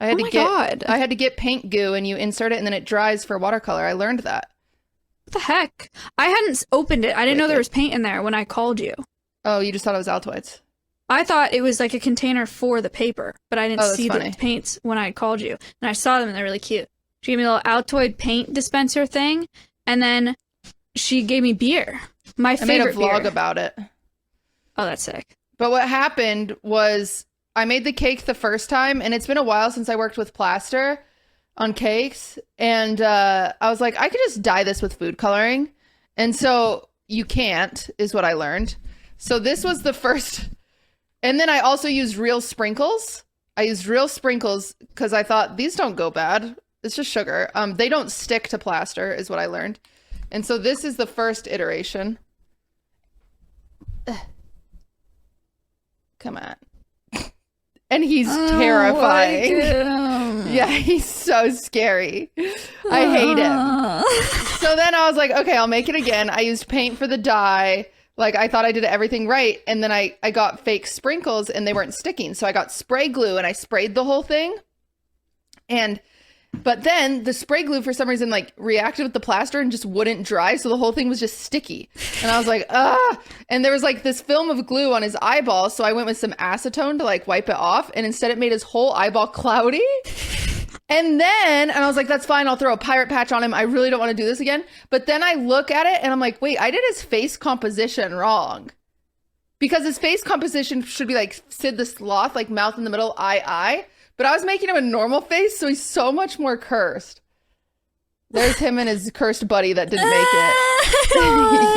I had Oh my God. I had to get paint goo and you insert it and then it dries for watercolor. I learned that. What the heck? I hadn't opened it. I didn't know there was paint in there when I called you. Oh, you just thought it was Altoids. I thought it was like a container for the paper, but I didn't see funny. the paints when I called you. And I saw them and they're really cute. She gave me a little Altoid paint dispenser thing, and then she gave me beer. My favorite I made a vlog beer. about it. Oh, that's sick. But what happened was I made the cake the first time, and it's been a while since I worked with plaster on cakes. And I was like, I could just dye this with food coloring. And so you can't, is what I learned. So this was the first. And then I also used real sprinkles. I used real sprinkles because I thought these don't go bad. It's just sugar. They don't stick to plaster, is what I learned. And so this is the first iteration. Come on. And he's terrifying. Yeah, he's so scary. I hate him. So then I was like, okay, I'll make it again. I used paint for the dye. Like, I thought I did everything right. And then I got fake sprinkles and they weren't sticking. So I got spray glue and I sprayed the whole thing. But then the spray glue, for some reason, like reacted with the plaster and just wouldn't dry. So the whole thing was just sticky. And I was like, ah. And there was like this film of glue on his eyeball. So I went with some acetone to like wipe it off. And instead it made his whole eyeball cloudy. And I was like, that's fine. I'll throw a pirate patch on him. I really don't want to do this again. But then I look at it and I'm like, wait, I did his face composition wrong. Because his face composition should be like Sid the Sloth, like mouth in the middle, eye. But I was making him a normal face, so he's so much more cursed. There's him and his cursed buddy that didn't make it.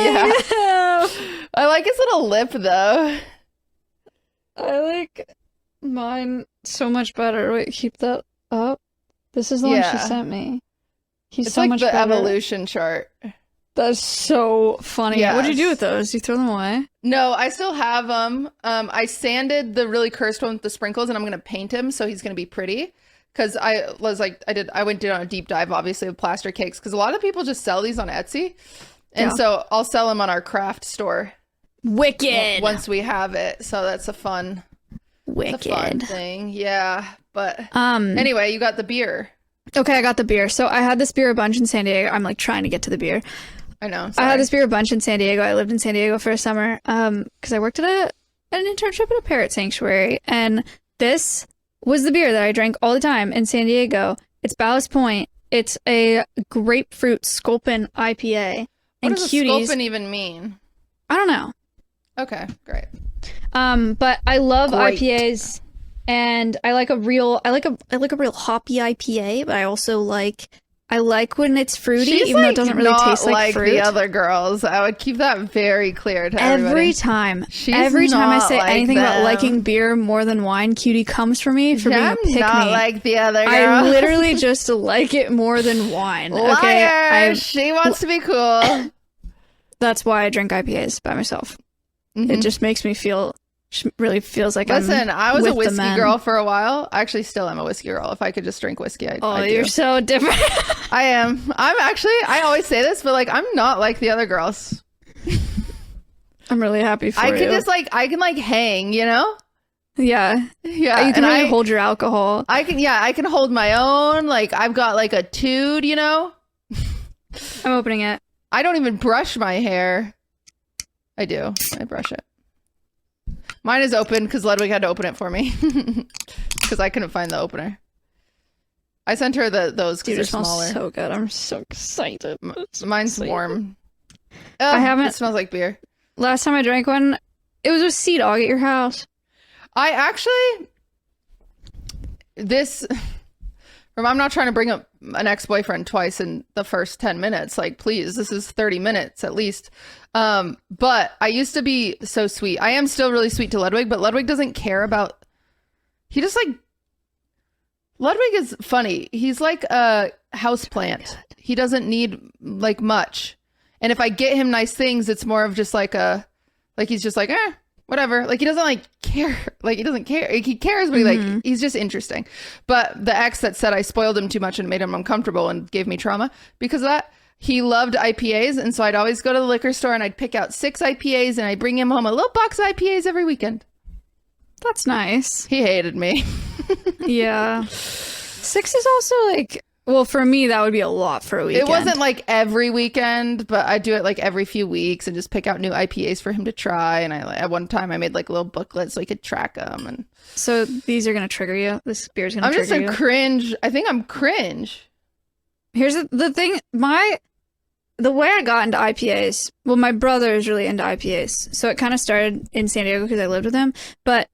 Yeah. I like his little lip, though. I like mine so much better. Wait, keep that up. This is the one she sent me. He's it's so like much the better. evolution chart. That's so funny. Yes. What'd you do with those? You throw them away? No, I still have them. I sanded the really cursed one with the sprinkles, and I'm gonna paint him so he's gonna be pretty. Because I was like, I went on a deep dive, obviously, of plaster cakes. Because a lot of people just sell these on Etsy, and so I'll sell them on our craft store. Wicked. Once we have it, so that's a fun thing. Yeah, but anyway, you got the beer. Okay, I got the beer. So I had this beer a bunch in San Diego. I'm like trying to get to the beer. I know. I had this beer a bunch in San Diego. I lived in San Diego for a summer because I worked at an internship at a parrot sanctuary. And this was the beer that I drank all the time in San Diego. It's Ballast Point. It's a grapefruit Sculpin IPA. What and does cuties. a Sculpin even mean? I don't know. Okay, great. But I love IPAs, and I like a real hoppy IPA. But I also like when it's fruity, even though it doesn't really taste like fruit. The other girls. I would keep that very clear to everybody. Every time I say anything about liking beer more than wine, Cutie comes for me for being a pick-me. Not like the other girls. I literally just like it more than wine. Liar! Okay, she wants to be cool. That's why I drink IPAs by myself. Mm-hmm. It just makes me really feels like Listen, I was a with the whiskey men. girl for a while. I actually still am a whiskey girl. If I could just drink whiskey, I'd do. You're so different. I am. I always say this, but like, I'm not like the other girls. I'm really happy for you. I can hang, you know? Yeah. Yeah. You can really hold your alcohol. I can hold my own. Like, I've got like a tude, you know? I'm opening it. I don't even brush my hair. I do. I brush it. Mine is open because Ludwig had to open it for me because I couldn't find the opener. I sent her those because they're smaller. So good. I'm so excited. Mine's warm. I haven't. It smells like beer. Last time I drank one, it was with Sea Dog at your house. I actually I'm not trying to bring up an ex-boyfriend twice in the first 10 minutes. Like, please, this is 30 minutes at least. But I used to be so sweet. I am still really sweet to Ludwig, but Ludwig doesn't care about... Ludwig is funny. He's like a houseplant. He doesn't need like much. And if I get him nice things, it's more of just he's just like, whatever. Like, he doesn't like care. Like, he doesn't care. Like, he cares, but he's just interesting. But the ex that said I spoiled him too much and made him uncomfortable and gave me trauma because of that, he loved IPAs. And so I'd always go to the liquor store and I'd pick out 6 IPAs and I'd bring him home a little box of IPAs every weekend. That's nice. He hated me. Yeah. 6 is also like, well, for me, that would be a lot for a weekend. It wasn't like every weekend, but I do it like every few weeks and just pick out new IPAs for him to try. And at one time I made like a little booklet so he could track them. And so these are going to trigger you? This beer's going to trigger you? I'm just a cringe. I think I'm cringe. Here's the thing. The way I got into IPAs, well, my brother is really into IPAs. So it kind of started in San Diego because I lived with him. But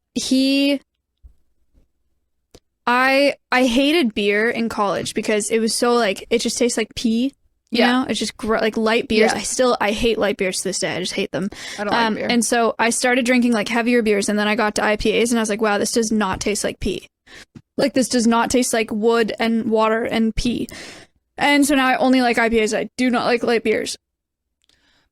I hated beer in college because it was so like, it just tastes like pee. You know, it's just like light beers. Yeah. I hate light beers to this day. I just hate them. I don't like beer. And so I started drinking like heavier beers, and then I got to IPAs and I was like, wow, this does not taste like pee. Like this does not taste like wood and water and pee. And so now I only like IPAs. I do not like light beers.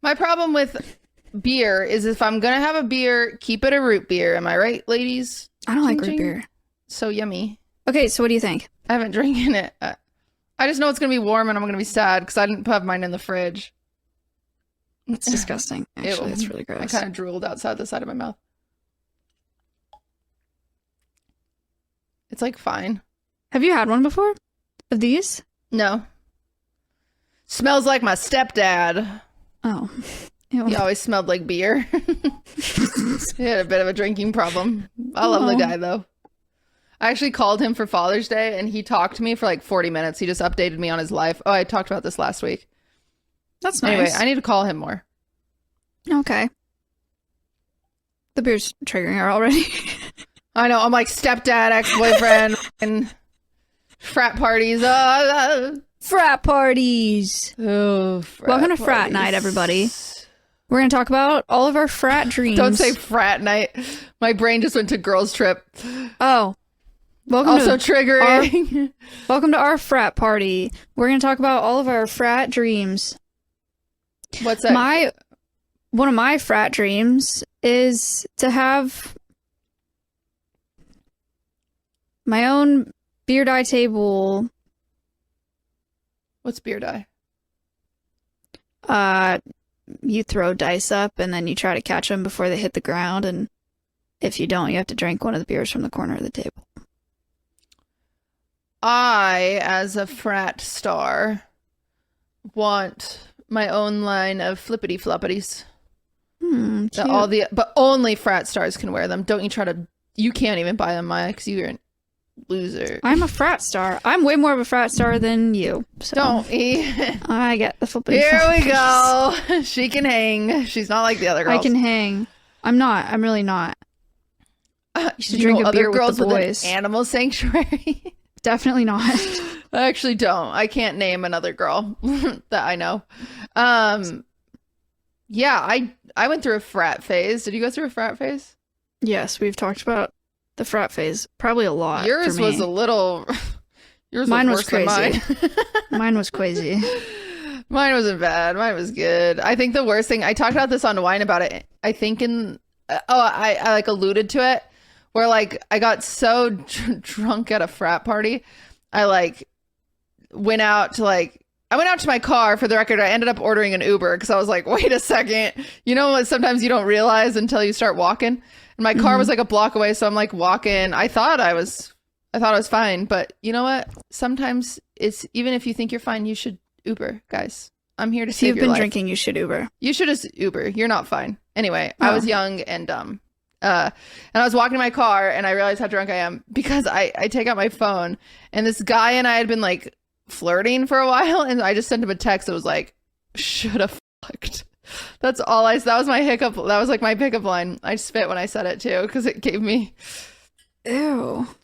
My problem with beer is if I'm going to have a beer, keep it a root beer. Am I right, ladies? I don't like root beer. So yummy. Okay, so what do you think? I haven't drinking it. I just know it's going to be warm and I'm going to be sad because I didn't have mine in the fridge. It's disgusting. Actually, it's really gross. I kind of drooled outside the side of my mouth. It's like fine. Have you had one before? Of these? No. Smells like my stepdad. Oh. Ew. He always smelled like beer. He had a bit of a drinking problem. I love the guy though. I actually called him for Father's Day and he talked to me for like 40 minutes. He just updated me on his life. Oh, I talked about this last week. That's nice. Anyway, I need to call him more. Okay. The beer's triggering her already. I know. I'm like stepdad, ex-boyfriend, and frat parties. Frat parties. Oh, welcome to Frat Night, everybody. We're going to talk about all of our frat dreams. Don't say frat night. My brain just went to girls trip. Oh. Welcome also triggering. Welcome to our frat party. We're going to talk about all of our frat dreams. What's that? One of my frat dreams is to have my own beer dye table. What's beer dye? You throw dice up and then you try to catch them before they hit the ground, and if you don't, you have to drink one of the beers from the corner of the table. I, as a frat star, want my own line of flippity floppities. But only frat stars can wear them. Don't you try to? You can't even buy them, Maya, because you're a loser. I'm a frat star. I'm way more of a frat star than you. So don't I get the flippity. Here we go. She can hang. She's not like the other girls. I can hang. I'm not. I'm really not. You should drink a beer with the boys. With an animal sanctuary. Definitely not. I actually don't. I can't name another girl that I know. Yeah, I went through a frat phase. Did you go through a frat phase? Yes, we've talked about the frat phase probably a lot. Yours was a little. Mine was crazy. Mine was crazy. Mine wasn't bad. Mine was good. I think the worst thing, I talked about this on Wine about it. I think I like alluded to it. Where like I got so drunk at a frat party, I like went out to my car. For the record, I ended up ordering an Uber because I was like, wait a second, you know what? Sometimes you don't realize until you start walking. And my car was like a block away, so I'm like walking. I thought I was fine, but you know what? Sometimes it's even if you think you're fine, you should Uber, guys. I'm here to save your life. If you've been drinking, you should Uber. You should just Uber. You're not fine. Anyway, I was young and dumb. And I was walking in my car and I realized how drunk I am because I take out my phone and this guy and I had been like flirting for a while and I just sent him a text that was like, should have fucked. That's all that was my hiccup. That was like my pickup line. I spit when I said it too because it gave me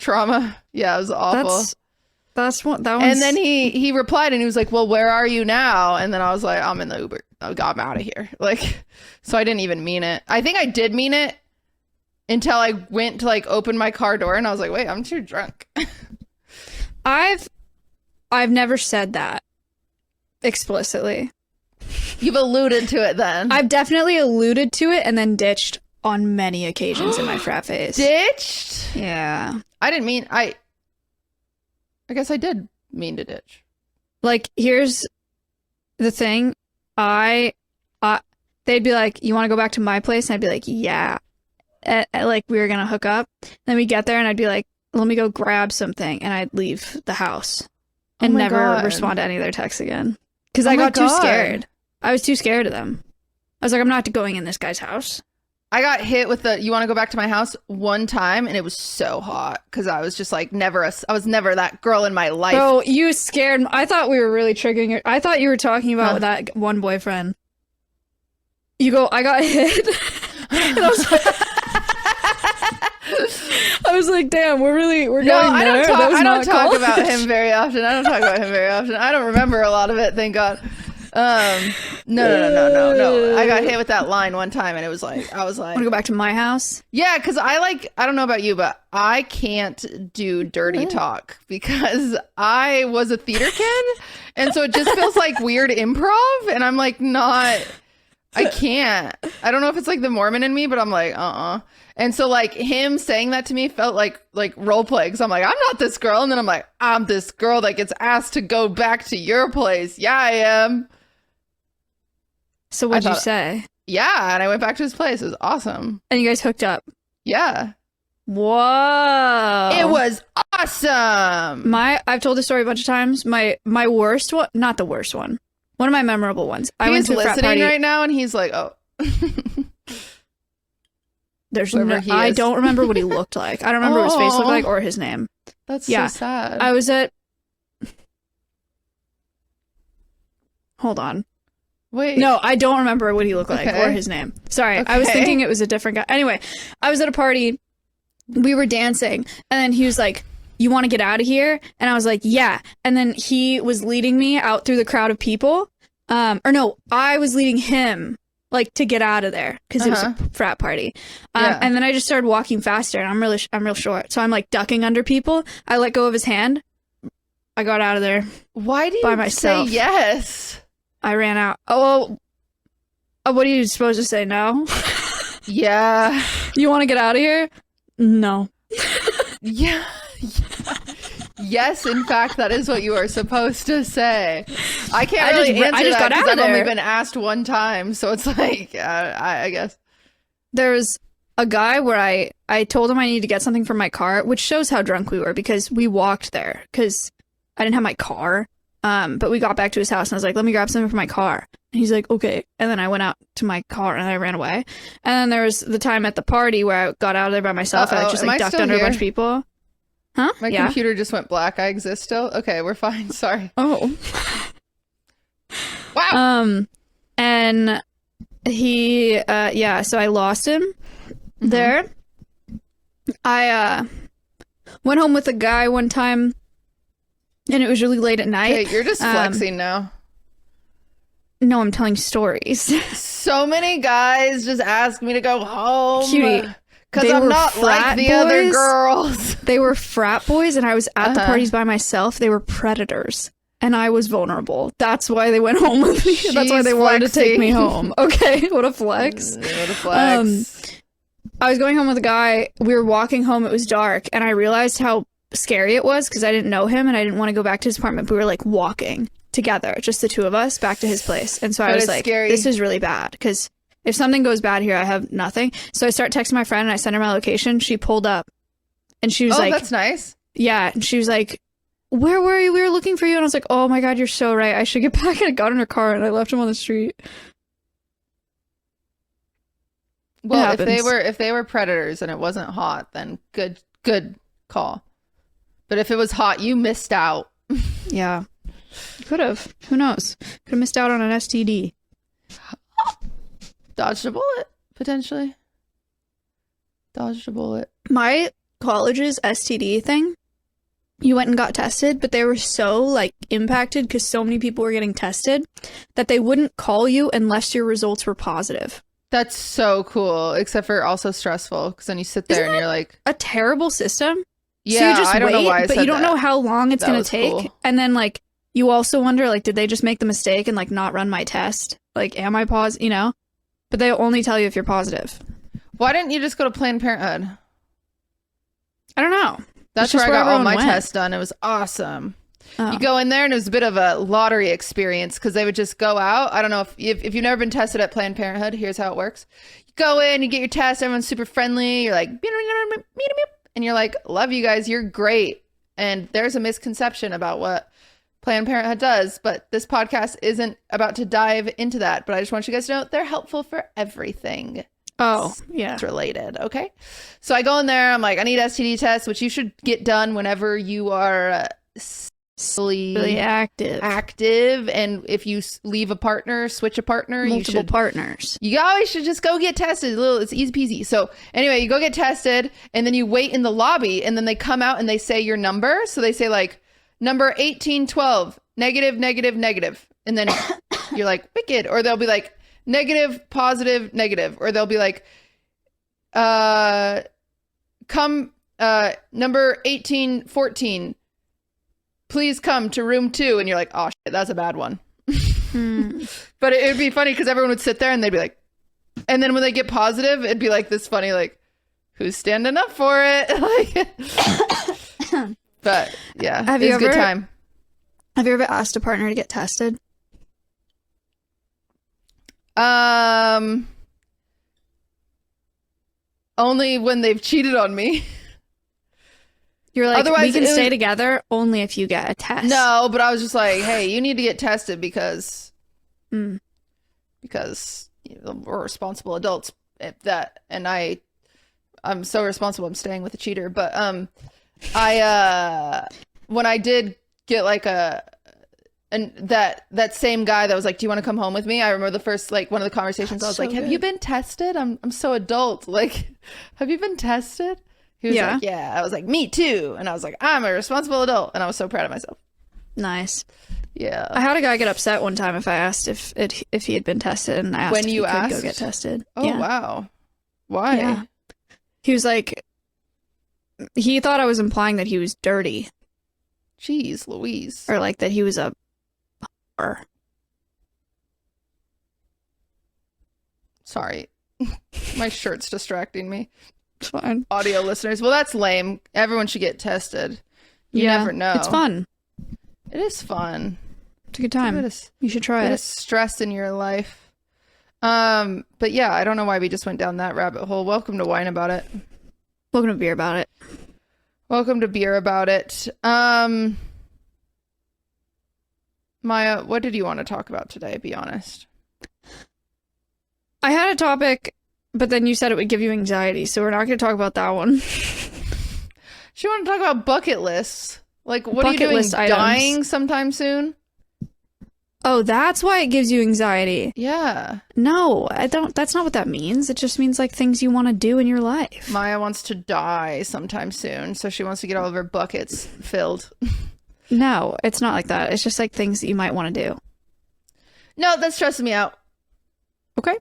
trauma. Yeah, it was awful. That's what that was. And then he replied and he was like, well, where are you now? And then I was like, I'm in the Uber. Oh God, I'm out of here. Like, so I didn't even mean it. I think I did mean it. Until I went to like open my car door and I was like, wait, I'm too drunk. I've never said that explicitly. You've alluded to it then. I've definitely alluded to it and then ditched on many occasions in my frat phase. Ditched? Yeah. I didn't mean I guess I did mean to ditch. Like, here's the thing. They'd be like, you want to go back to my place? And I'd be like, yeah. Like we were gonna hook up, then we get there and I'd be like, let me go grab something, and I'd leave the house Oh and my never God. respond to any of their texts again. Because Oh I my got too God. scared. I was too scared of them. I was like, I'm not going in this guy's house. I got hit with the, you want to go back to my house one time, and it was so hot because I was just like I was never that girl in my life. Bro, you scared me. I thought we were really triggering her. I thought you were talking about that one boyfriend. You go, I got hit. And I was like, damn, we're going there. I don't talk cool. about him very often. I don't remember a lot of it, thank God. No. I got hit with that line one time, and it was like, I was like, Want to go back to my house? yeah, because I don't know about you, but I can't do dirty talk because I was a theater kid, and so it just feels like weird improv, and I'm like, I can't. I don't know if it's like the Mormon in me, but I'm like, And so like him saying that to me felt like role play, because I'm like, I'm not this girl, and then I'm like, I'm this girl that gets asked to go back to your place. Yeah, I am. So what'd you say? Yeah, and I went back to his place. It was awesome. And you guys hooked up? Yeah. Whoa. It was awesome. I've told this story a bunch of times. My worst one, not the worst one. One of my memorable ones. I went to a frat party right now, and he's like, oh. I don't remember what he looked like. I don't remember what his face looked like or his name. That's so sad. I was at... Hold on. Wait. No, I don't remember what he looked like Okay. or his name. Sorry, I was thinking it was a different guy. Anyway, I was at a party. We were dancing, and then he was like, you want to get out of here? And I was like, yeah. And then he was leading me out through the crowd of people. Or no, I was leading him like to get out of there because it was a frat party. And then I just started walking faster, and I'm real short. So I'm like ducking under people. I let go of his hand. I got out of there. Why do you by myself. say yes? I ran out. Oh, what are you supposed to say? No? Yeah. You want to get out of here? No. Yeah. Yes, in fact, that is what you are supposed to say. I can't really answer that because I've only been asked one time, so it's like, I guess. There's a guy where I told him I needed to get something from my car, which shows how drunk we were because we walked there because I didn't have my car. But we got back to his house, and I was like, let me grab something from my car. And he's like, okay. And then I went out to my car, and I ran away. And then there was the time at the party where I got out of there by myself. I just like ducked under a bunch of people. Huh? My computer just went black. I exist still? Okay, we're fine. Sorry. Oh. Wow. And he, so I lost him there. I, went home with a guy one time, and it was really late at night. Okay, you're just flexing now. No, I'm telling stories. So many guys just ask me to go home. Cutie. Because I'm not like the other girls. They were frat boys, and I was at the parties by myself. They were predators, and I was vulnerable. That's why they went home with me. That's why they wanted to take me home. Okay, what a flex. What a flex. I was going home with a guy. We were walking home. It was dark, and I realized how scary it was because I didn't know him, and I didn't want to go back to his apartment. But we were like walking together, just the two of us, back to his place. And so I was like, this is really bad because if something goes bad here, I have nothing. So I start texting my friend, and I send her my location. She pulled up, and she was like, that's nice. Yeah. And she was like, where were you? We were looking for you. And I was like, oh my God, you're so right. I should get back. And I got in her car, and I left him on the street. Well, if they were predators and it wasn't hot, then good call. But if it was hot, you missed out. Yeah. Could have. Who knows? Could have missed out on an STD. Dodged a bullet, potentially. Dodged a bullet. My college's STD thing, you went and got tested, but they were so like impacted because so many people were getting tested that they wouldn't call you unless your results were positive. That's so cool, except for also stressful because then you sit there and you're like, a terrible system. Yeah, so you just I don't know why I but said you don't that. know how long it's going to take. Cool. And then like you also wonder like, did they just make the mistake and like not run my test? Like, am I positive? You know, but they only tell you if you're positive. Why didn't you just go to Planned Parenthood? I don't know. That's where I got all my tests done. It was awesome. Oh. You go in there and it was a bit of a lottery experience because they would just go out. I don't know if you've never been tested at Planned Parenthood. Here's how it works. You go in, you get your test. Everyone's super friendly. You're like, and you're like, love you guys, you're great. And there's a misconception about what Planned Parenthood does, but this podcast isn't about to dive into that. But I just want you guys to know they're helpful for everything. Oh, yeah. It's related. Okay. So I go in there. I'm like, I need STD tests, which you should get done whenever you are really active. And if you leave a partner, switch a partner, multiple partners, you always should just go get tested. It's easy peasy. So anyway, you go get tested, and then you wait in the lobby, and then they come out and they say your number. So they say like number 1812, negative, negative, negative. And then you're like, wicked. Or they'll be like, negative, positive, negative. Or they'll be like, number 1814, please come to room 2. And you're like, oh shit, that's a bad one. But it would be funny because everyone would sit there and they'd be like, and then when they get positive, it'd be like this funny, like, who's standing up for it? Like, but yeah, it was a good time. Have you ever asked a partner to get tested? Only when they've cheated on me. You're like, otherwise, we can stay together only if you get a test. No, but I was just like, hey, you need to get tested because we're responsible adults. I'm so responsible. I'm staying with a cheater. But when I did get like that same guy that was like, do you want to come home with me? I remember the first, like, one of the conversations. I was like, have you been tested? I'm so adult. Like, have you been tested? He was like, yeah. I was like, me too. And I was like, I'm a responsible adult. And I was so proud of myself. Nice. Yeah. I had a guy get upset one time if I asked if he had been tested, and I asked if he could go get tested. Oh, yeah. Wow. Why? Yeah. He was like, he thought I was implying that he was dirty. Jeez Louise. Or like that he was a whore. Sorry. My shirt's distracting me. It's fine. Audio listeners. Well, that's lame. Everyone should get tested. You never know. It's fun. It is fun. It's a good time. You should try it. Stress in your life. But yeah, I don't know why we just went down that rabbit hole. Welcome to Wine About It. Welcome to Beer About It. Welcome to Beer About It. Maya, what did you want to talk about today? Be honest. I had a topic, but then you said it would give you anxiety, so we're not going to talk about that one. She wanted to talk about bucket lists. Like, what are you doing? Dying sometime soon? Oh, that's why it gives you anxiety. Yeah. No, I don't. That's not what that means. It just means like things you want to do in your life. Maya wants to die sometime soon, so she wants to get all of her buckets filled. No, it's not like that. It's just like things that you might want to do. No, that stresses me out. Okay.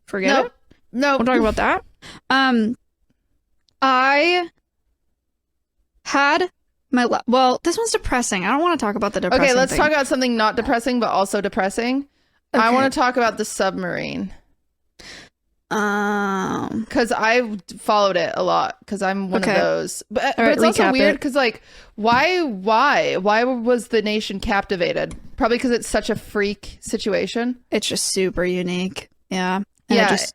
Forget it. No. We'll talk about that. I had well, this one's depressing. I don't want to talk about the depressing Okay, let's thing. talk about something not depressing, but also depressing. Okay. I want to talk about the submarine. Because I followed it a lot, because I'm one of those. But it's also weird, because, like, why was the nation captivated? Probably because it's such a freak situation. It's just super unique. Yeah. And it just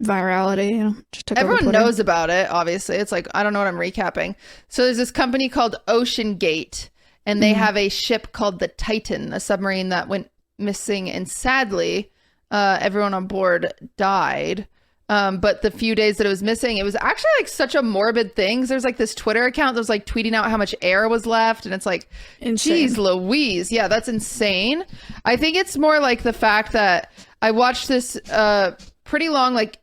virality, just took everyone knows about it, obviously. It's like, I don't know what I'm recapping. So there's this company called OceanGate, and they have a ship called the Titan, a submarine that went missing, and sadly everyone on board died. But the few days that it was missing, it was actually like such a morbid thing. There's like this Twitter account that was like tweeting out how much air was left, and it's like, geez Louise, yeah, that's insane. I think it's more like the fact that I watched this pretty long like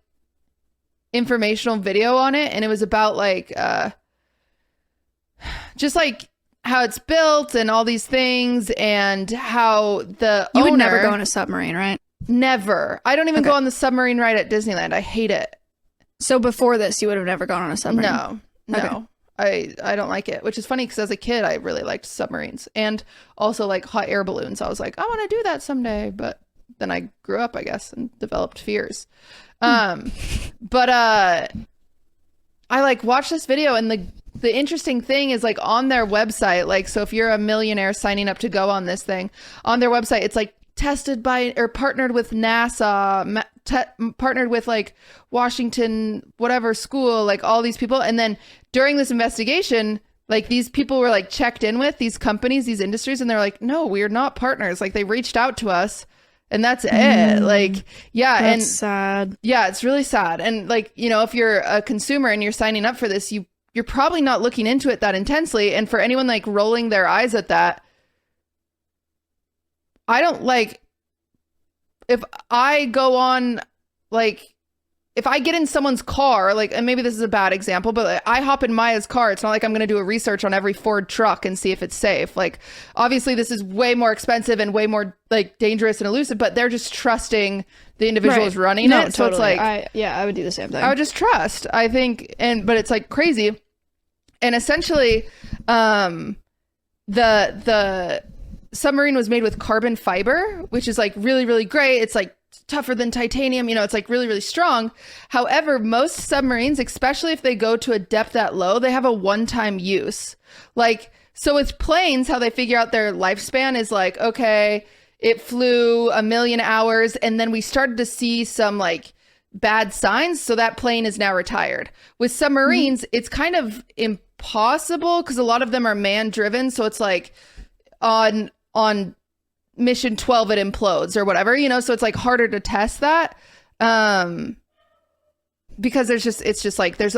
informational video on it, and it was about like just like how it's built and all these things, and how the You owner would never go on a submarine, right? Never. I don't even go on the submarine ride at Disneyland. I hate it. So before this, you would have never gone on a submarine? No. I don't like it, which is funny because as a kid, I really liked submarines and also like hot air balloons. I was like, I want to do that someday. But then I grew up, I guess, and developed fears. But I like watched this video, and the interesting thing is like on their website, like, so if you're a millionaire signing up to go on this thing, on their website, it's like tested by or partnered with NASA, partnered with like Washington, whatever school, like all these people. And then during this investigation, like these people were like checked in with these companies, these industries, and they're like, no, we're not partners. Like they reached out to us and that's it. Like, yeah. That's and sad. Yeah, it's really sad. And like, you know, if you're a consumer and you're signing up for this, you're probably not looking into it that intensely. And for anyone like rolling their eyes at that, I don't like, if I go on, like, if I get in someone's car, like, and maybe this is a bad example, but like, I hop in Maya's car, it's not like I'm going to do a research on every Ford truck and see if it's safe. Like, obviously this is way more expensive and way more like dangerous and elusive, but they're just trusting the individuals running it. Totally. So it's like, I would do the same thing. I would just trust, I think. But it's like crazy. And essentially, the submarine was made with carbon fiber, which is like really, really great. It's like tougher than titanium, you know, it's like really, really strong. However, most submarines, especially if they go to a depth that low, they have a one-time use. Like, so with planes, how they figure out their lifespan is like, okay, it flew 1,000,000 hours, and then we started to see some like bad signs, so that plane is now retired. With submarines, it's kind of impossible because a lot of them are man-driven, so it's like on mission 12 it implodes or whatever, you know, so it's like harder to test that because it's just like there's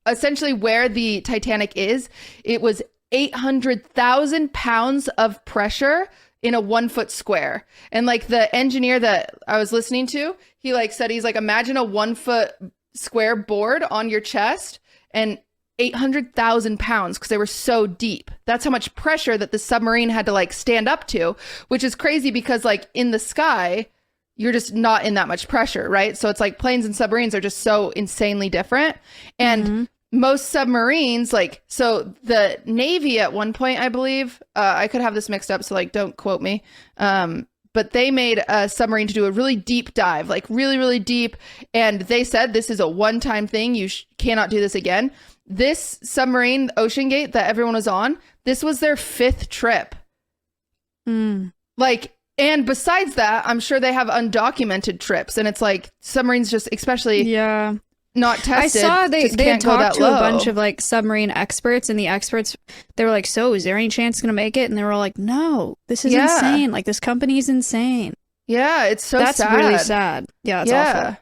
essentially where the Titanic is, it was 800,000 pounds of pressure in a 1 foot square. And like the engineer that I was listening to, he like said, he's like, imagine a 1 foot square board on your chest and 800,000 pounds because they were so deep. That's how much pressure that the submarine had to like stand up to, which is crazy because like in the sky, you're just not in that much pressure, right? So it's like planes and submarines are just so insanely different. And most submarines, like, so the Navy at one point, I believe, I could have this mixed up, so like don't quote me. But they made a submarine to do a really deep dive, like really, really deep. And they said this is a one-time thing. You cannot do this again. This submarine, OceanGate, that everyone was on, this was their 5th trip. Like, and besides that, I'm sure they have undocumented trips. And it's like submarines just, especially not tested. I saw they had talked to low. a bunch of like submarine experts, and the experts, they were like, so is there any chance it's going to make it? And they were all like, no, this is insane. Like this company is insane. Yeah, it's so That's sad. really sad. Yeah, it's awful.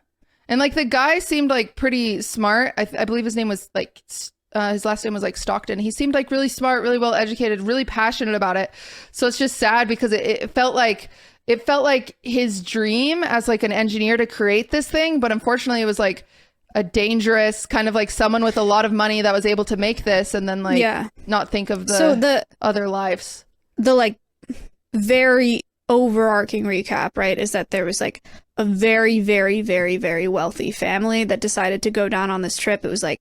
And like the guy seemed like pretty smart. I believe his name was like, his last name was like Stockton. He seemed like really smart, really well educated, really passionate about it. So it's just sad because it felt like his dream as like an engineer to create this thing. But unfortunately it was like a dangerous kind of like someone with a lot of money that was able to make this and then like not think of the other lives. The like very overarching recap, right, is that there was like a very, very, very, very wealthy family that decided to go down on this trip. It was like,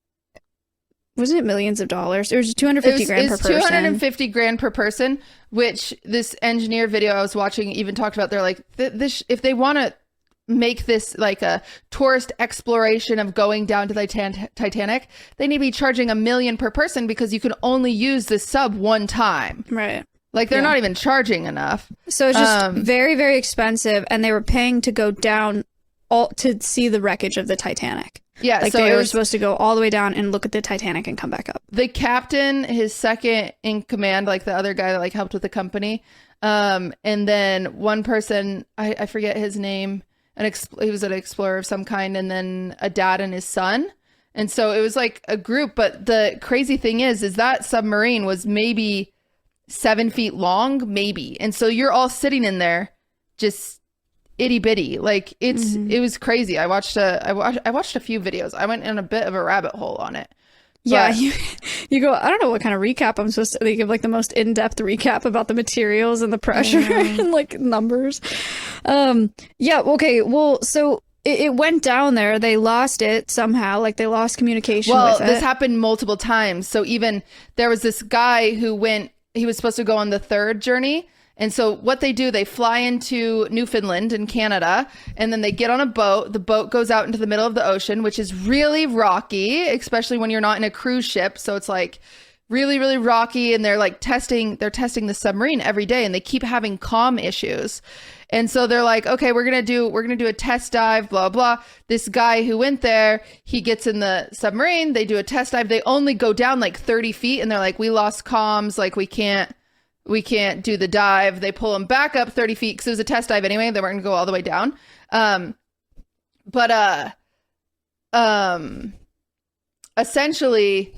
wasn't it millions of dollars? It was 250 grand per person. 250 grand per person, which this engineer video I was watching even talked about. They're like, this, if they want to make this like a tourist exploration of going down to the Titanic, they need to be charging $1 million per person because you can only use this sub one time. Right. Like they're not even charging enough. So it's just very, very expensive, and they were paying to go down all to see the wreckage of the Titanic. Yeah, like so they were supposed to go all the way down and look at the Titanic and come back up. The captain, his second in command, like the other guy that like helped with the company, and then one person, I forget his name, he was an explorer of some kind, and then a dad and his son. And so it was like a group. But the crazy thing is that submarine was maybe 7 feet long, maybe. And so you're all sitting in there just itty bitty. Like it was crazy. I watched a few videos. I went in a bit of a rabbit hole on it. Yeah, you go, I don't know what kind of recap I'm supposed to give, like the most in-depth recap about the materials and the pressure and like numbers. Okay, well, so it went down there. They lost it somehow, like they lost communication with it. Well, this happened multiple times. So even there was this guy who he was supposed to go on the 3rd journey. And so what they do, they fly into Newfoundland in Canada, and then they get on a boat. The boat goes out into the middle of the ocean, which is really rocky, especially when you're not in a cruise ship. So it's like really, really rocky, and they're like testing the submarine every day, and they keep having comm issues. And so they're like, okay, we're gonna do a test dive, blah blah. This guy who went there, he gets in the submarine, they do a test dive, they only go down like 30 feet, and they're like, we lost comms, like we can't do the dive. They pull him back up 30 feet because it was a test dive anyway. They weren't gonna go all the way down. Essentially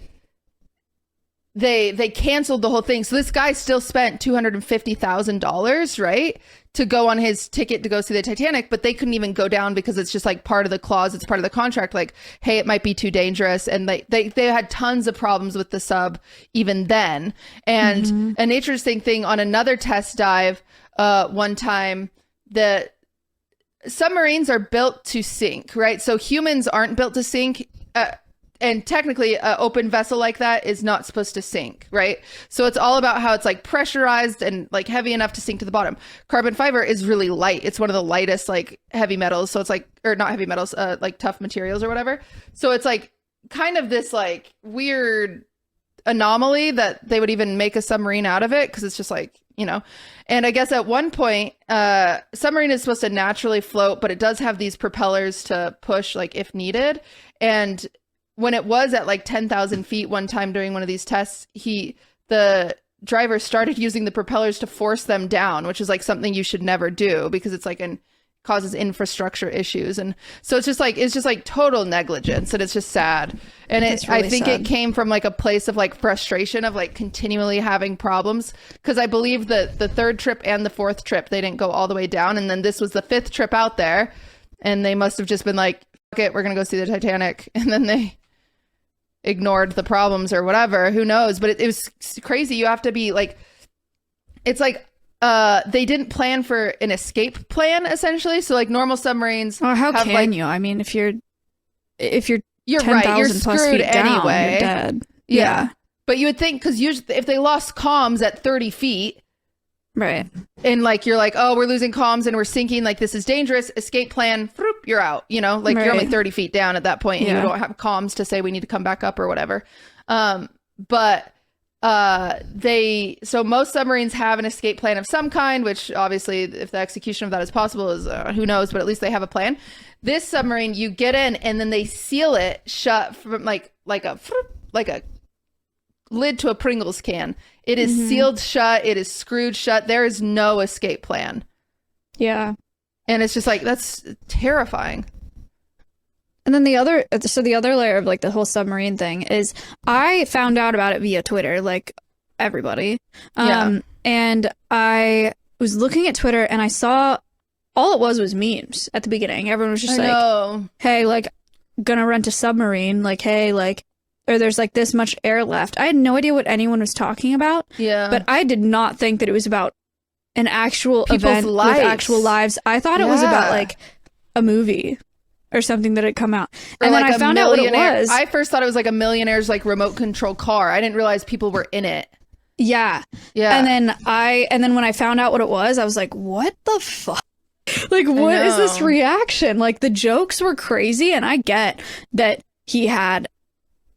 they canceled the whole thing. So this guy still spent $250,000, right, to go on his ticket to go see the Titanic, but they couldn't even go down because it's just like part of the clause. It's part of the contract. Like, hey, it might be too dangerous. And they had tons of problems with the sub even then. And an interesting thing on another test dive, one time, the submarines are built to sink, right? So humans aren't built to sink. And technically, an open vessel like that is not supposed to sink, right? So it's all about how it's like pressurized and like heavy enough to sink to the bottom. Carbon fiber is really light. It's one of the lightest like heavy metals. So it's like, or not heavy metals, like tough materials or whatever. So it's like kind of this like weird anomaly that they would even make a submarine out of it, because it's just like, you know. And I guess at one point, submarine is supposed to naturally float, but it does have these propellers to push like if needed. And when it was at like 10,000 feet one time during one of these tests, the driver started using the propellers to force them down, which is like something you should never do because it's like causes infrastructure issues. And so it's just like total negligence, and it's just sad. And really I think sad. It came from like a place of like frustration of like continually having problems, because I believe that the third trip and the fourth trip, they didn't go all the way down. And then this was the fifth trip out there, and they must have just been like, fuck it, we're going to go see the Titanic. And then they ignored the problems or whatever, who knows. But it was crazy. You have to be like, it's like they didn't plan for an escape plan, essentially. So like normal submarines, well, how can like, you? I mean, if you're you're 10, right, you're plus screwed feet down, anyway. You're dead. Yeah. But you would think, because usually if they lost comms at 30 feet, right, and like you're like, oh, we're losing comms and we're sinking, like this is dangerous, escape plan, you're out, you know, like right. You're only 30 feet down at that point, and you don't have comms to say we need to come back up or whatever. So most submarines have an escape plan of some kind, which obviously if the execution of that is possible is who knows, but at least they have a plan. This submarine, you get in and then they seal it shut from like a lid to a Pringles can. It is sealed shut. It is screwed shut. There is no escape plan. Yeah. And it's just like, that's terrifying. And then the other layer of like the whole submarine thing is I found out about it via Twitter, like everybody. And I was looking at Twitter and I saw all it was memes at the beginning. Everyone was just like, hey, like, gonna rent a submarine. Like, hey, like, or there's like this much air left. I had no idea what anyone was talking about. Yeah. But I did not think that it was about an actual event with actual lives. I thought it was about like a movie or something that had come out. And like then I found out what it was. I first thought it was like a millionaire's like remote control car. I didn't realize people were in it. Yeah. Yeah. And then when I found out what it was, I was like, what the fuck? Like, what is this reaction? Like, the jokes were crazy, and I get that he had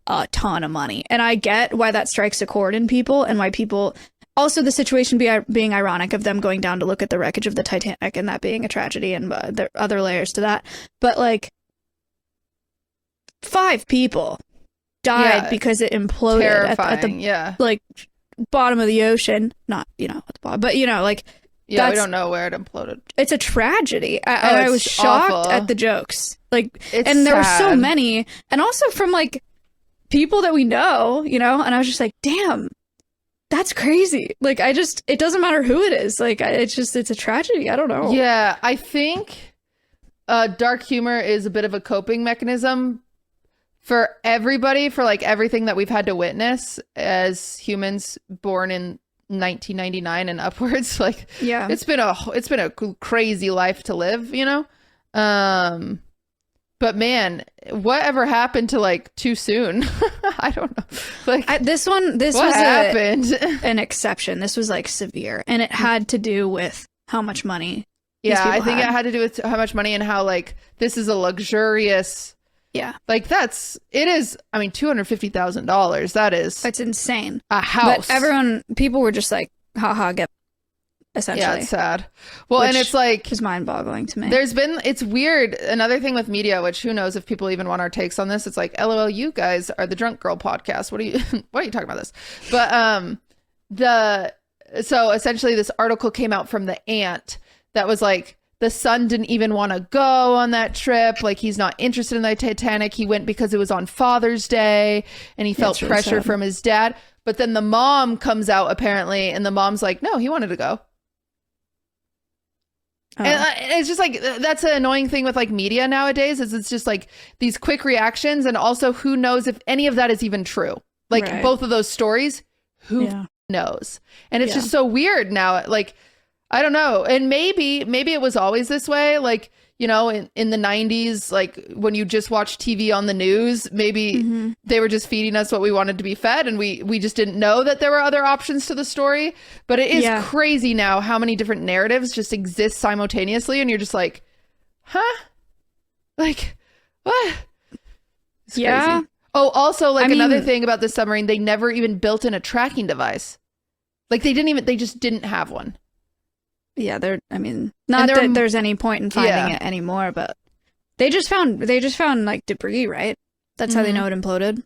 a ton of money. And I get why that strikes a chord in people, and why people... Also, the situation being ironic of them going down to look at the wreckage of the Titanic and that being a tragedy, and there are other layers to that. But, like, 5 people died because it imploded at the like, bottom of the ocean. Not, you know, at the bottom, but, you know, like... Yeah, we don't know where it imploded. It's a tragedy. I was shocked awful. At the jokes. Like, and there were so many. And also from, like, people that we know, you know? And I was just like, damn, that's crazy. Like, it doesn't matter who it is. Like, it's a tragedy. I don't know. Yeah, I think dark humor is a bit of a coping mechanism for everybody, for, like, everything that we've had to witness as humans born in 1999 and upwards. Like, yeah, it's been a crazy life to live, you know. But man, whatever happened to like too soon? I don't know. Like, this was an exception. This was like severe, and it had to do with how much money. Yeah, I think it had to do with how much money and how like this is a luxurious Yeah. Like it is, I mean, $250,000. That's insane. A house. But people were just like, haha, get, essentially. Yeah, it's sad. Well, and it's like, is mind-boggling to me. It's weird. Another thing with media, which who knows if people even want our takes on this. It's like, LOL, you guys are the Drunk Girl podcast. What are you talking about this? But so essentially this article came out from the aunt that was like, the son didn't even want to go on that trip. Like, he's not interested in the Titanic. He went because it was on Father's Day and he felt really pressure sad. from his dad. But then the mom comes out apparently, and the mom's like, no, he wanted to go. Oh. And it's just like, that's an annoying thing with like media nowadays, is it's just like these quick reactions. And also, who knows if any of that is even true? Like both of those stories, who knows? And it's just so weird now. Like, I don't know. And maybe it was always this way. Like, you know, in the 90s, like when you just watch TV on the news, maybe they were just feeding us what we wanted to be fed. And we just didn't know that there were other options to the story. But it is crazy now how many different narratives just exist simultaneously. And you're just like, huh? Like, what? It's crazy. Oh, also, like, another thing about the submarine, they never even built in a tracking device. Like, they just didn't have one. Yeah, not that there's any point in finding it anymore, but they just found like debris, right? That's how they know it imploded.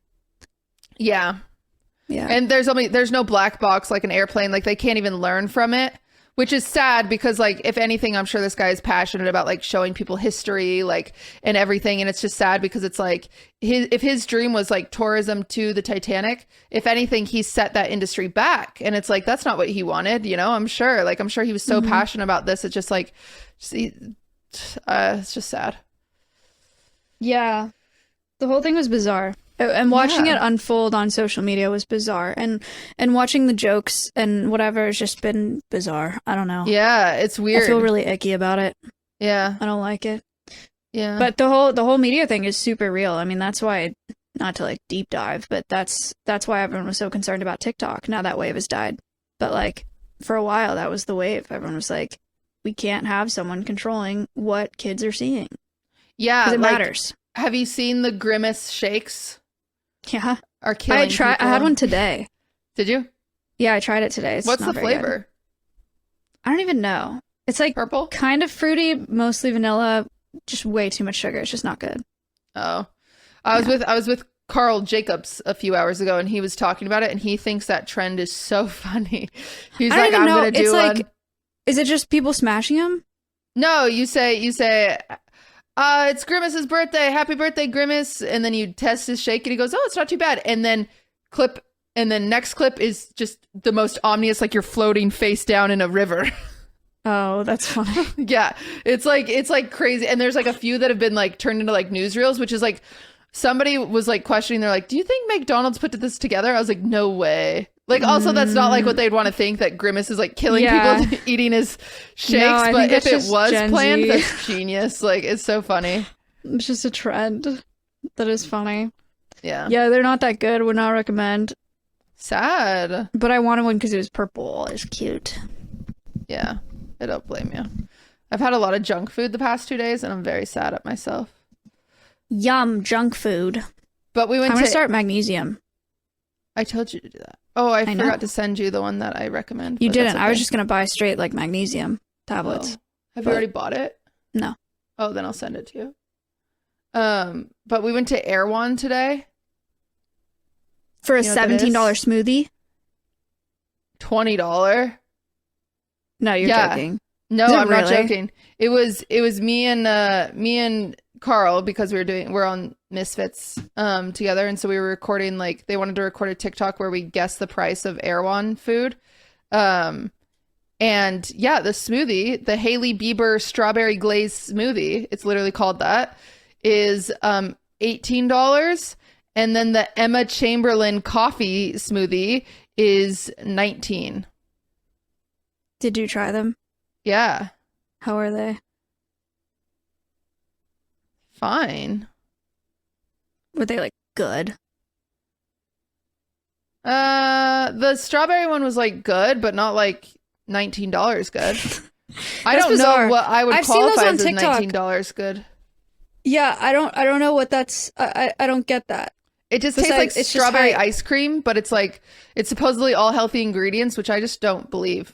Yeah. Yeah. And there's no black box like an airplane. Like, they can't even learn from it, which is sad because, like, if anything, I'm sure this guy is passionate about like showing people history, like, and everything. And it's just sad because it's like if his dream was like tourism to the Titanic, if anything, he set that industry back. And it's like, that's not what he wanted, you know, I'm sure he was so passionate about this. It's just like, it's just sad. Yeah. The whole thing was bizarre. And watching it unfold on social media was bizarre. And watching the jokes and whatever has just been bizarre. I don't know. Yeah, it's weird. I feel really icky about it. Yeah. I don't like it. Yeah. But the whole media thing is super real. I mean, that's why, not to like deep dive, but that's why everyone was so concerned about TikTok. Now that wave has died. But like for a while, that was the wave. Everyone was like, we can't have someone controlling what kids are seeing. Yeah. Because it matters. Have you seen the Grimace shakes? Yeah. Are killing people. I had one today. Did you? Yeah, I tried it today. What's the flavor? Good. I don't even know. It's like purple, kind of fruity, mostly vanilla, just way too much sugar. It's just not good. Oh. I was with Karl Jacobs a few hours ago, and he was talking about it, and he thinks that trend is so funny. He's like, I'm going to do one. Like, is it just people smashing them? No, you say it's Grimace's birthday. Happy birthday, Grimace. And then you test his shake and he goes, oh, it's not too bad. And then next clip is just the most ominous, like you're floating face down in a river. Oh, that's funny. Yeah. It's like crazy. And there's like a few that have been like turned into like newsreels, which is like somebody was like questioning. They're like, do you think McDonald's put this together? I was like, no way. Like, also, that's not like what they'd want to think, that Grimace is like killing people eating his shakes. No, but if it was Gen planned, Z. that's genius. Like, it's so funny. It's just a trend that is funny. Yeah. Yeah, they're not that good. Would not recommend. Sad. But I wanted one because it was purple. It's cute. Yeah, I don't blame you. I've had a lot of junk food the past 2 days, and I'm very sad at myself. Yum, junk food. But I'm going to start magnesium. I told you to do that. Oh, I forgot to send you the one that I recommend. You didn't. Okay. I was just going to buy straight like magnesium tablets. Oh. Have you already bought it? No. Oh, then I'll send it to you. But we went to Erewhon today. For a $17 smoothie? $20. No, you're joking. No, I'm not joking. It was me and Karl, because we're on Misfits together, and so we were recording, like, they wanted to record a TikTok where we guess the price of Erewhon food. And yeah, the smoothie, the Hailey Bieber strawberry glazed smoothie, it's literally called that, is $18. And then the Emma Chamberlain coffee smoothie is $19. Did you try them? Yeah. How are they? Fine. Were they like good? The strawberry one was like good, but not like $19 good. I don't bizarre. know what I would I've seen those qualify on as TikTok. $19 good. Yeah, I don't know what that's. I don't get that. It just tastes Besides, like it's just strawberry high- ice cream, but it's like it's supposedly all healthy ingredients, which I just don't believe.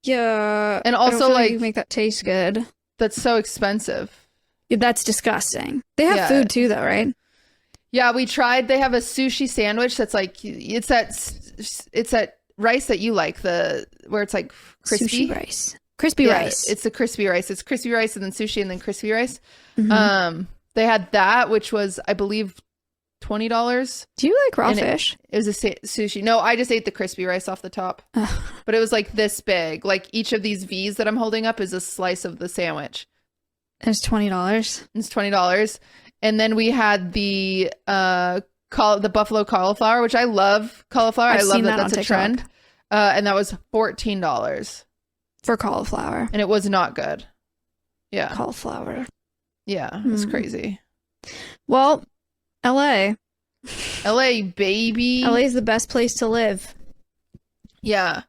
Yeah, And I don't also feel like you make that taste good. that's so expensive. Yeah, that's disgusting. They have Yeah. food too, though, right? Yeah, we tried. They have a sushi sandwich that's like it's that rice that you like, the where it's like crispy. Sushi rice, crispy Yeah, rice. it's the crispy rice. It's crispy rice and then sushi and then crispy rice. Mhm. They had that, which was I believe $20. Do you like raw and fish? It was a sushi. No, I just ate the crispy rice off the top. Ugh. But it was like this big. Like each of these V's that I'm holding up is a slice of the sandwich. It's $20. It's $20. And then we had the the buffalo cauliflower, which I love cauliflower. I've I love seen that that on that's a TikTok. trend. And that was $14. For cauliflower. And it was not good. Yeah. Cauliflower. Yeah. It's Mm. crazy. Well, LA. LA, baby. LA is the best place to live. Yeah.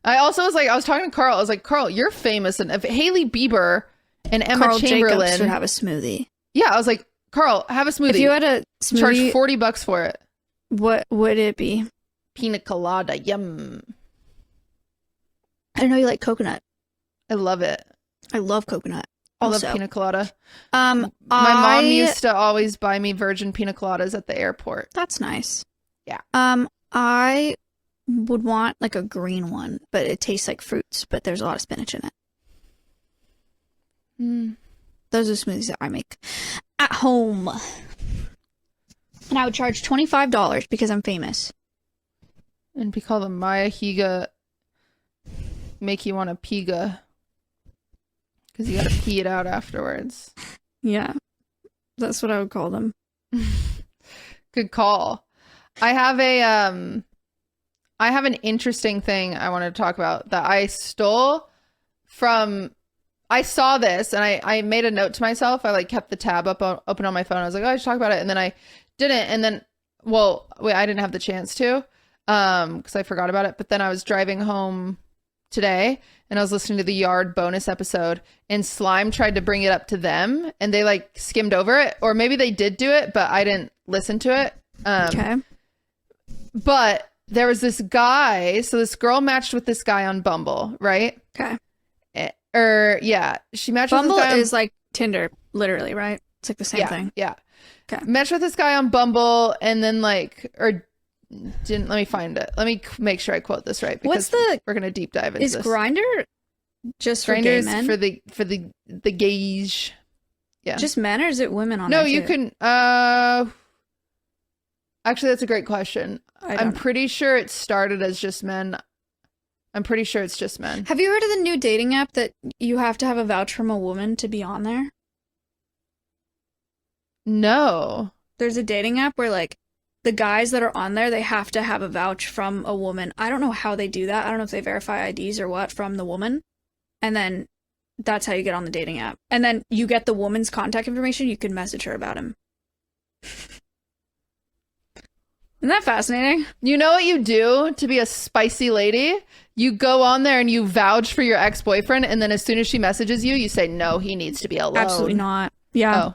I also was like, I was talking to Carl. I was like, Carl, you're famous. And if Hailey Bieber and Emma Karl Chamberlain. Jacobs should have a smoothie. Yeah. I was like, Carl, have a smoothie. If you had a Charge smoothie, $40 for it. what would it be? Pina colada. Yum. I don't know you like coconut. I love it. I love coconut. I Also, love pina colada. my My mom used to always buy me virgin pina coladas at the airport. That's nice. Yeah. I would want like a green one, but it tastes like fruits, but there's a lot of spinach in it. Mm. Those are smoothies that I make at home. And I would charge $25 because I'm famous. And we call them Maya Higa. Make you want to piga. Because you got to pee it out afterwards. Yeah. That's what I would call them. Good call. I have an interesting thing I want to talk about that I stole from. I saw this and I made a note to myself. I like kept the tab open on my phone. I was like, oh, I should talk about it, and then I didn't. And then, well, wait, I didn't have the chance to, because I forgot about it. But then I was driving home today and I was listening to the Yard bonus episode, and Slime tried to bring it up to them, and they like skimmed over it, or maybe they did do it, but I didn't listen to it. Okay. But there was this guy. So this girl matched with this guy on Bumble, right? Okay. Yeah, she matched Bumble with this guy is like Tinder, literally, right? It's like the same thing. Yeah. Okay. Matched with this guy on Bumble, and then didn't. Let me find it. Let me make sure I quote this right. What's we're gonna deep dive into is this. Grindr just for gay Grinders men? for the gays. Yeah. Just men, or is it women on No, there you too? can. Actually, that's a great question. I don't I'm know. pretty sure it started as just men. I'm pretty sure it's just men. Have you heard of the new dating app that you have to have a vouch from a woman to be on there? No. There's a dating app where like the guys that are on there, they have to have a vouch from a woman. I don't know how they do that. I don't know if they verify IDs or what from the woman. And then that's how you get on the dating app. And then you get the woman's contact information. You can message her about him. Isn't that fascinating? You know what you do to be a spicy lady? You go on there and you vouch for your ex-boyfriend, and then as soon as she messages you, you say, no, he needs to be alone. Absolutely not. Yeah.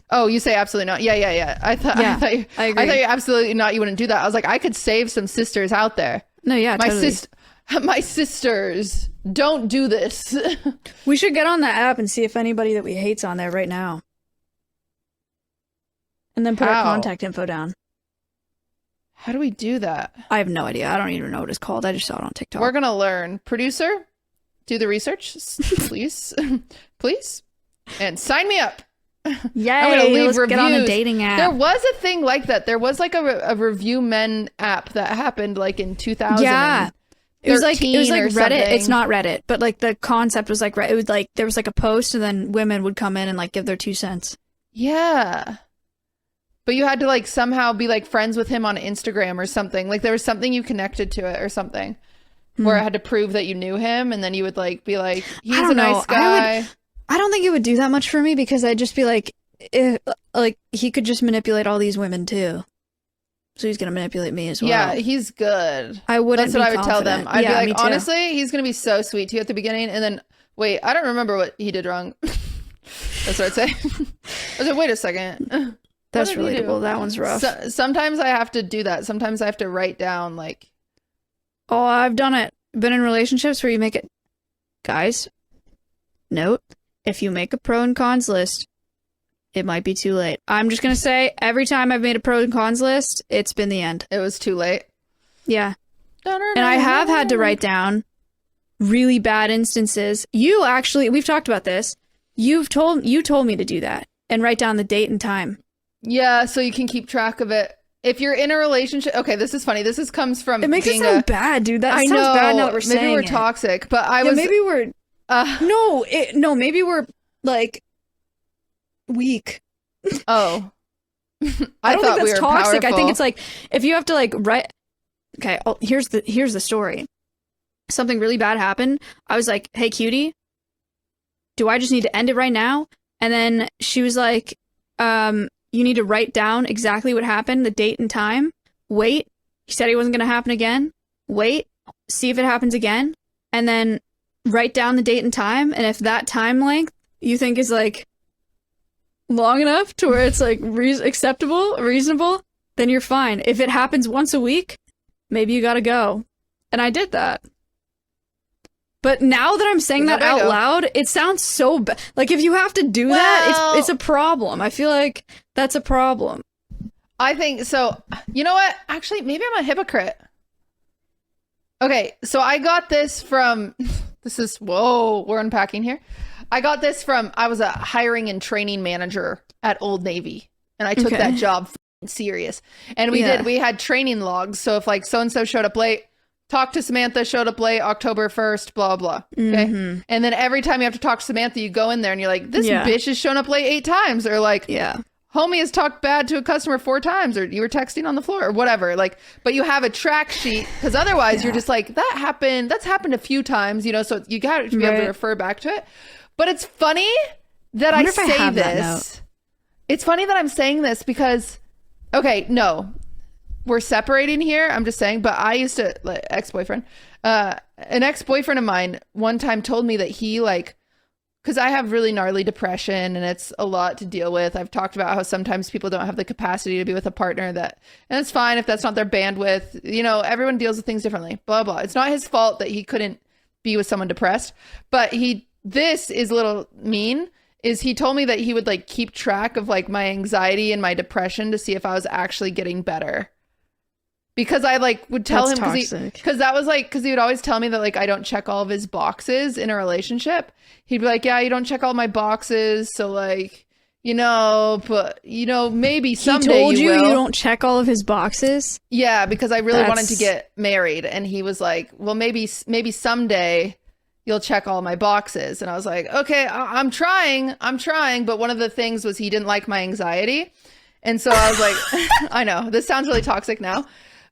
Oh, you say absolutely not. Yeah. I thought Yeah, you I agree. absolutely not. You wouldn't do that. I was like, I could save some sisters out there. No, yeah, totally. My sisters, don't do this. We should get on that app and see if anybody that we hate's on there right now. And then put our How? contact info down. How do we do that? I have no idea. I don't even know what it's called. I just saw it on TikTok. We're gonna learn. Producer, do the research, please, please, and sign me up. Yay! I'm gonna leave Let's get on a reviews. dating app. There was a thing like that. There was like a review men app that happened like in 2000. Yeah. It was like or Reddit. something. It's not Reddit, but like the concept was like it was like there was like a post, and then women would come in and like give their 2 cents. Yeah. But you had to like somehow be like friends with him on Instagram or something. Like there was something you connected to it or something. Where it had to prove that you knew him, and then you would like be like, he's don't a nice know. guy. I don't think it would do that much for me because I'd just be like, like he could just manipulate all these women too, so he's gonna manipulate me as well. Yeah, he's good. I wouldn't. That's what I would tell them. I'd Yeah, be me like, too. honestly, he's gonna be so sweet to you at the beginning, and then wait, I don't remember what he did wrong. That's what I'd say. I was like, wait a second. That's What did he do? relatable. That one's rough. Sometimes I have to do that. Sometimes I have to write down like. Oh, I've done it. Been in relationships where you make it. Guys, note, if you make a pro and cons list, it might be too late. I'm just going to say, every time I've made a pro and cons list, it's been the end. It was too late. Yeah. And I have had to write down really bad instances. You actually, we've talked about this. You told me to do that and write down the date and time. Yeah, so you can keep track of it. If you're in a relationship, okay, this is funny. This comes from it makes it sound bad, dude. That I sounds know, bad now that we're saying maybe we're it. toxic, but maybe we're no, maybe we're like weak. Oh, I don't think that's toxic. Powerful. I think it's like if you have to like write. Okay, here's the story. Something really bad happened. I was like, "Hey, cutie, do I just need to end it right now?" And then she was like, you need to write down exactly what happened, the date and time. Wait. He said it wasn't going to happen again. Wait. See if it happens again. And then write down the date and time. And if that time length you think is like long enough to where it's like acceptable, reasonable, then you're fine. If it happens once a week, maybe you got to go. And I did that. But now that I'm saying that out loud, it sounds so bad. Like, if you have to do that, it's a problem. I feel like that's a problem. I think so. You know what? Actually, maybe I'm a hypocrite. Okay, so I got this from, we're unpacking here. I got this from, I was a hiring and training manager at Old Navy. And I took that job serious. And we had training logs. So if like so-and-so showed up late, talk to Samantha, showed up late, October 1st, blah, blah. Okay. Mm-hmm. And then every time you have to talk to Samantha, you go in there and you're like, this bitch has shown up late 8 times. Or like, homie has talked bad to a customer 4 times. Or you were texting on the floor or whatever. Like, but you have a track sheet because otherwise you're just like, that's happened a few times, you know, so you got to be able to refer back to it. But it's funny that I say this. It's funny that I'm saying this because, okay, no. We're separating here. I'm just saying, but I used to like, an ex-boyfriend of mine one time told me that he like, cause I have really gnarly depression and it's a lot to deal with. I've talked about how sometimes people don't have the capacity to be with a partner and it's fine if that's not their bandwidth. You know, everyone deals with things differently, blah, blah. It's not his fault that he couldn't be with someone depressed, but this is a little mean. Is he told me that he would like keep track of like my anxiety and my depression to see if I was actually getting better. Because I like would tell him because he would always tell me that like I don't check all of his boxes in a relationship. He'd be like, yeah, you don't check all my boxes. So like, you know, but you know, maybe someday he told you will. You don't check all of his boxes. Yeah, because I really wanted to get married. And he was like, well, maybe someday you'll check all my boxes. And I was like, okay, I'm trying. But one of the things was he didn't like my anxiety. And so I was like, I know this sounds really toxic now.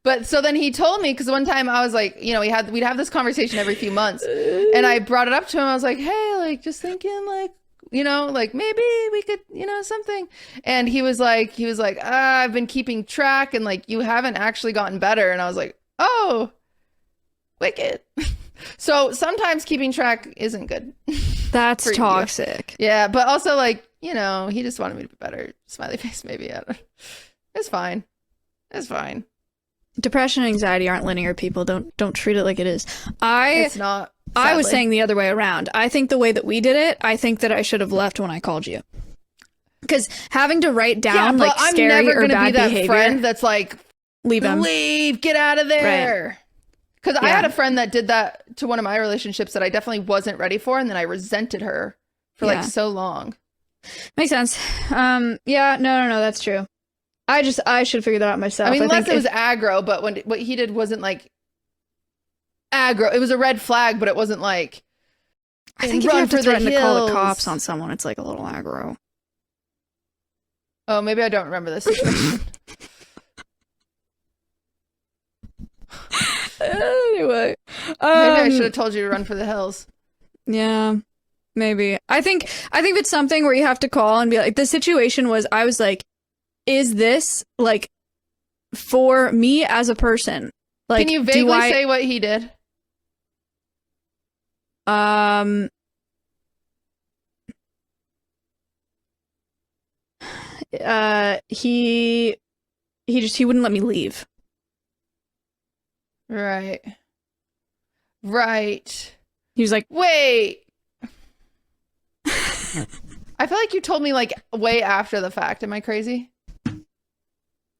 But so then he told me, because one time I was like, you know, we'd have this conversation every few months. And I brought it up to him. I was like, hey, like, just thinking like, you know, like maybe we could, you know, something. And he was like, I've been keeping track and like, you haven't actually gotten better. And I was like, oh, wicked. So sometimes keeping track isn't good. That's toxic. Yeah. But also like, you know, he just wanted me to be better. Smiley face, maybe. I don't know. It's fine. Depression and anxiety aren't linear, people. Don't treat it like it is. It's not. Sadly. I was saying the other way around. I think the way that we did it, I think that I should have left when I called you. Because having to write down like scary or bad behavior. I'm never going to be that friend that's like, leave, get out of there. Because Right. I had a friend that did that to one of my relationships that I definitely wasn't ready for. And then I resented her for like so long. Makes sense. No, that's true. I should figure that out myself. I mean, unless it was aggro, but what he did wasn't like aggro. It was a red flag, but it wasn't like. I think if you have to threaten to call the cops on someone, it's like a little aggro. Oh, maybe I don't remember this situation. Anyway, maybe I should have told you to run for the hills. Yeah, maybe. I think it's something where you have to call and be like, the situation was, I was like, is this like for me as a person? Like, can you vaguely say what he did? he wouldn't let me leave. Right. He was like, wait. I feel like you told me like way after the fact. Am I crazy?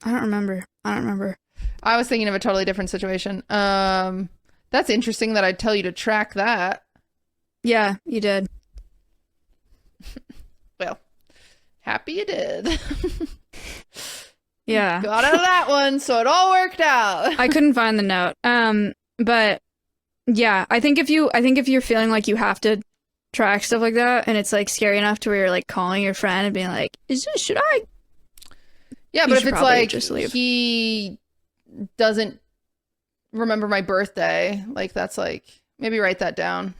I don't remember. I was thinking of a totally different situation. That's interesting that I'd tell you to track that. Yeah, you did. Well, happy you did. Yeah. Got out of that one, so it all worked out. I couldn't find the note. But yeah, I think if you're feeling like you have to track stuff like that, and it's like scary enough to where you're like calling your friend and being like, should I? Yeah, but if it's like just leave. He doesn't remember my birthday, like that's like, maybe write that down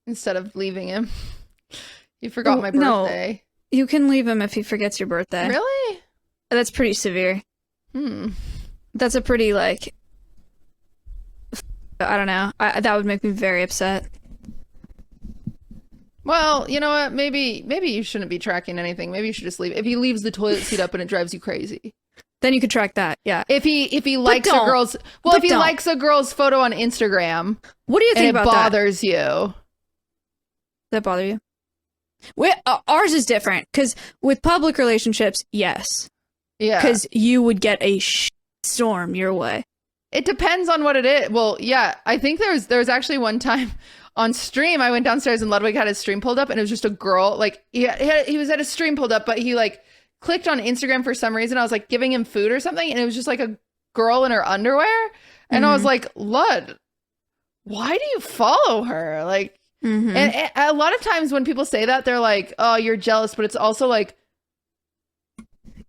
instead of leaving him. You forgot my birthday. No, you can leave him if he forgets your birthday. Really? That's pretty severe. That's a pretty like, I don't know. That would make me very upset. Well, you know what? Maybe you shouldn't be tracking anything. Maybe you should just leave. If he leaves the toilet seat up and it drives you crazy, then you could track that. Yeah. If he likes a girl's likes a girl's photo on Instagram, what do you think about that? It bothers you. Does that bother you? Ours is different because with public relationships, yes. Yeah. Because you would get a storm your way. It depends on what it is. Well, yeah. I think there was actually one time on stream, I went downstairs and Ludwig had his stream pulled up and it was just a girl. Like he was at his stream pulled up, but he like clicked on Instagram for some reason. I was like giving him food or something. And it was just like a girl in her underwear. And I was like, Lud, why do you follow her? Like, and a lot of times when people say that, they're like, oh, you're jealous. But it's also like,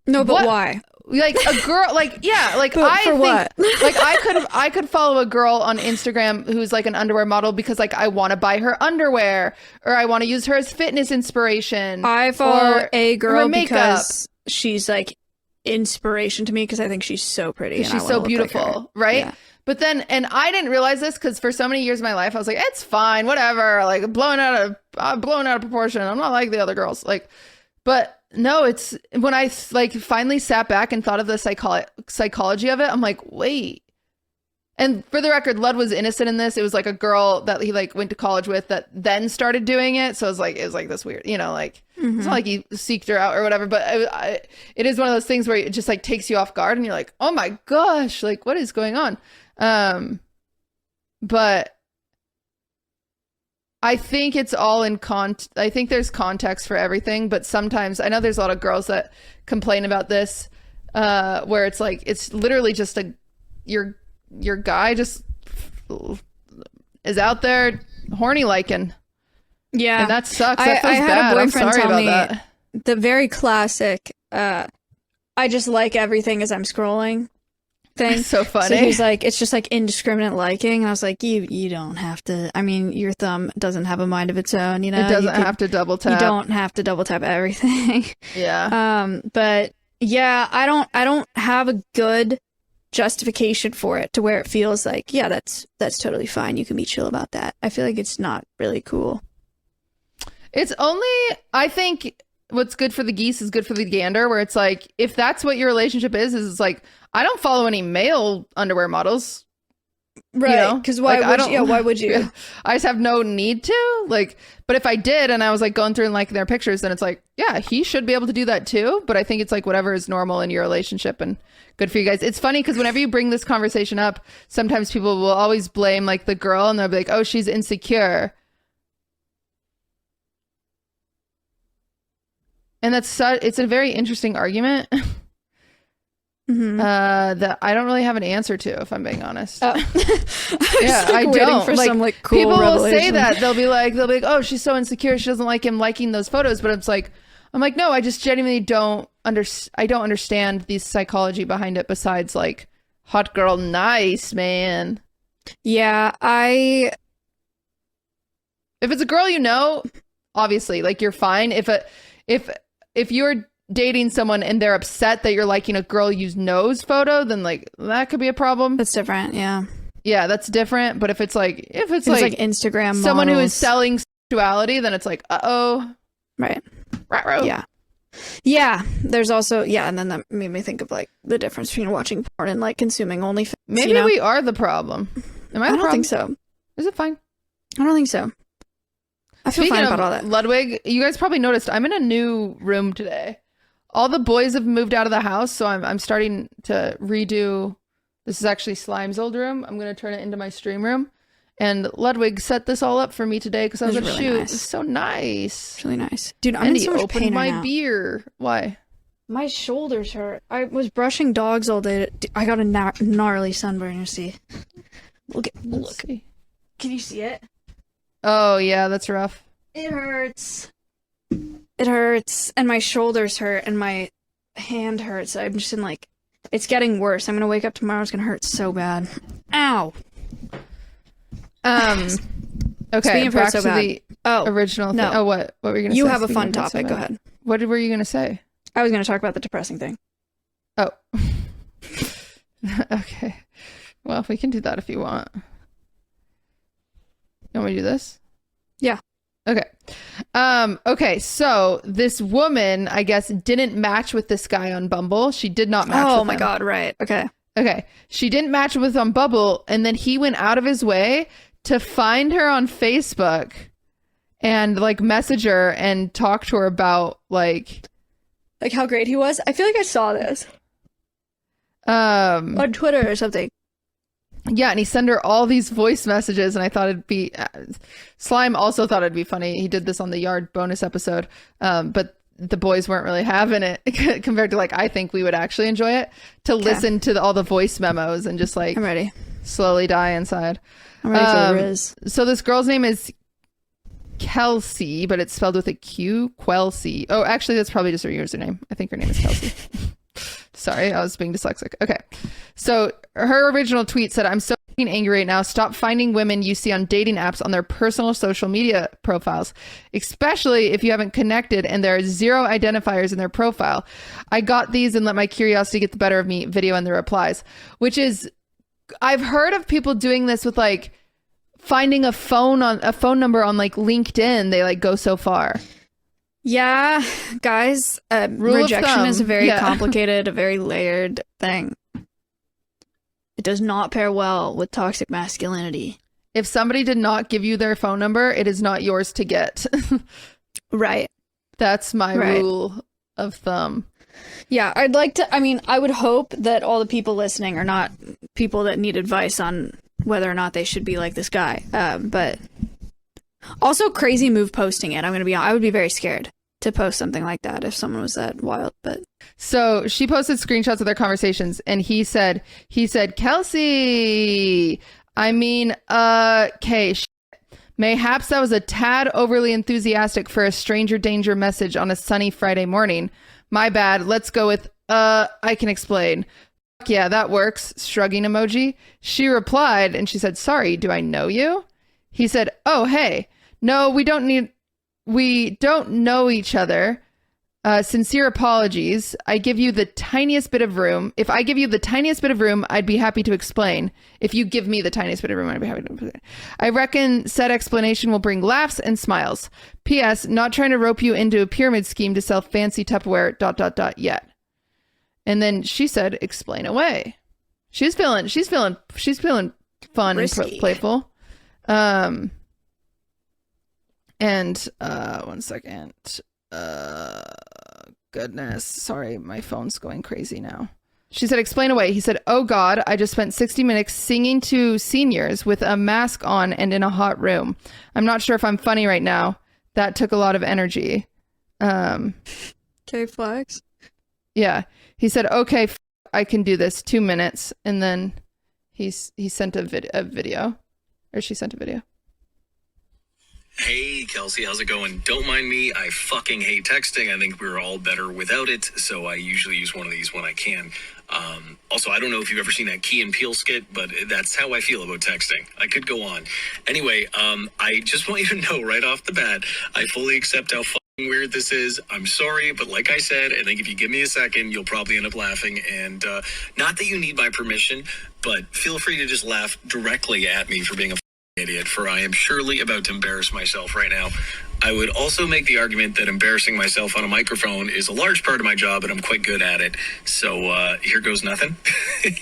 no, but why? Like a girl, like, yeah, like but for what? Like I could follow a girl on Instagram who's like an underwear model because like I want to buy her underwear or I want to use her as fitness inspiration. I follow a girl because she's like inspiration to me because I think she's so pretty. And she's so beautiful, right? Yeah. But then, and I didn't realize this because for so many years of my life, I was like, it's fine, whatever, like blown out of proportion. I'm not like the other girls, like, but. No, it's when I like finally sat back and thought of the psychology of it. I'm like, wait. And for the record, Lud was innocent in this. It was like a girl that he like went to college with that then started doing it. So it was like this weird, you know, like it's not like he seeked her out or whatever. But it is one of those things where it just like takes you off guard and you're like, oh my gosh, like what is going on? But I think it's all in I think there's context for everything, but sometimes I know there's a lot of girls that complain about this, where it's like it's literally just your guy just is out there horny liking. Yeah, and that sucks. That feels I had bad. a boyfriend tell me that. The very classic. I just like everything as I'm scrolling. Thing. So funny. So he's like, it's just like indiscriminate liking. And I was like, you don't have to. I mean, your thumb doesn't have a mind of its own. You know, it doesn't have to double tap. You don't have to double tap everything. Yeah. But yeah, I don't have a good justification for it to where it feels like, yeah, that's totally fine. You can be chill about that. I feel like it's not really cool. It's only, I think what's good for the geese is good for the gander, where it's like, if that's what your relationship is it's like, I don't follow any male underwear models. Right. Because why would you? I just have no need to. Like, but if I did and I was like going through and liking their pictures, then it's like, yeah, he should be able to do that too. But I think it's like whatever is normal in your relationship and good for you guys. It's funny because whenever you bring this conversation up, sometimes people will always blame like the girl and they'll be like, oh, she's insecure. And it's a very interesting argument. That I don't really have an answer to, if I'm being honest. Yeah, I don't. For like, some, like, cool people revelation. will say that they'll be like, oh, she's so insecure, she doesn't like him liking those photos. But I'm like, no, I just genuinely don't understand the psychology behind it. Besides, like, hot girl, nice man. Yeah, if it's a girl, you know, obviously, like you're fine. If you're dating someone and they're upset that you're liking a girl you know's photo, then like that could be a problem. That's different. Yeah, that's different. But if it's like Instagram someone models. who is selling sexuality, then it's like, uh-oh. Right. Ruh-roh. Yeah. Yeah, there's also, and then that made me think of, like, the difference between watching porn and, like, consuming OnlyFans. Maybe we are the problem. Am I the problem? I don't think so. Is it fine? I don't think so. I feel fine about all that. Ludwig, you guys probably noticed I'm in a new room today. All the boys have moved out of the house, so I'm starting to redo. This is actually Slime's old room. I'm going to turn it into my stream room. And Ludwig set this all up for me today because I was like, really shoot, nice. it's so nice. It's really nice. Dude, I'm And in he so much opened pain my right now. beer. Why? My shoulders hurt. I was brushing dogs all day. I got a gnarly sunburn, you see. Look. See. Can you see it? Oh, yeah, that's rough. It hurts. It hurts. And my shoulders hurt and my hand hurts. I'm just in, like, it's getting worse. I'm going to wake up tomorrow. It's going to hurt so bad. Ow. Okay, back so to bad. the Oh, original thing. no. Oh, what were you going to say? You have a Speaking fun of hurts so topic. Go bad. ahead. What were you going to say? I was going to talk about the depressing thing. Oh. Okay. Well, we can do that if you want. You want me to do this? Yeah. Okay. Okay, so this woman, I guess, didn't match with this guy on Bumble. She did not match with him. Oh my god, right. Okay. Okay. She didn't match with on Bumble, and then he went out of his way to find her on Facebook and, like, message her and talk to her about, like how great he was. I feel like I saw this on Twitter or something. Yeah, and he sent her all these voice messages, and I thought it'd be Slime also thought it'd be funny. He did this on the Yard bonus episode, but the boys weren't really having it compared to, like, I think we would actually enjoy it to listen to all the voice memos and just, like, I'm ready. slowly die inside. I'm ready for the Riz. So this girl's name is Kelsey, but it's spelled with a Q. Quelsey. Oh, actually, that's probably just her username. I think her name is Kelsey. Sorry, I was being dyslexic. Okay. So her original tweet said, I'm so fucking angry right now. Stop finding women you see on dating apps on their personal social media profiles, especially if you haven't connected and there are 0 identifiers in their profile. I got these and let my curiosity get the better of me video and the replies, which is, I've heard of people doing this with, like, finding a phone number on, like, LinkedIn. They, like, go so far. Yeah, guys, rejection is a very complicated, a very layered thing. It does not pair well with toxic masculinity. If somebody did not give you their phone number, it is not yours to get. Right. That's my rule of thumb. Yeah, I would hope that all the people listening are not people that need advice on whether or not they should be like this guy. But also crazy move posting it. I would be very scared to post something like that if someone was that wild. But so she posted screenshots of their conversations, and he said, Kelsey, mayhaps that was a tad overly enthusiastic for a stranger danger message on a sunny Friday morning. My bad. Let's go with, I can explain. Yeah, that works. Shrugging emoji. She replied and she said, sorry, do I know you? He said, oh, hey, no, we don't know each other. Sincere apologies. I give you the tiniest bit of room. If I give you the tiniest bit of room, I'd be happy to explain. If you give me the tiniest bit of room, I'd be happy to explain. I reckon said explanation will bring laughs and smiles. P.S. Not trying to rope you into a pyramid scheme to sell fancy Tupperware ... yet. And then she said, explain away. She's feeling fun risky. and playful. And one second. Goodness. Sorry, my phone's going crazy now. She said, explain away. He said, oh God, I just spent 60 minutes singing to seniors with a mask on and in a hot room. I'm not sure if I'm funny right now. That took a lot of energy. K-Flags. Yeah. He said, okay, I can do this. 2 minutes. And then he sent a video. Or she sent a video. Hey, Kelsey, how's it going? Don't mind me. I fucking hate texting. I think we're all better without it, so I usually use one of these when I can. Also, I don't know if you've ever seen that Key and Peele skit, but that's how I feel about texting. I could go on. Anyway, I just want you to know right off the bat, I fully accept how fucking weird this is. I'm sorry, but like I said, I think if you give me a second, you'll probably end up laughing. And not that you need my permission, but feel free to just laugh directly at me for being a idiot, for I am surely about to embarrass myself right now. I would also make the argument that embarrassing myself on a microphone is a large part of my job, and I'm quite good at it. So here goes nothing.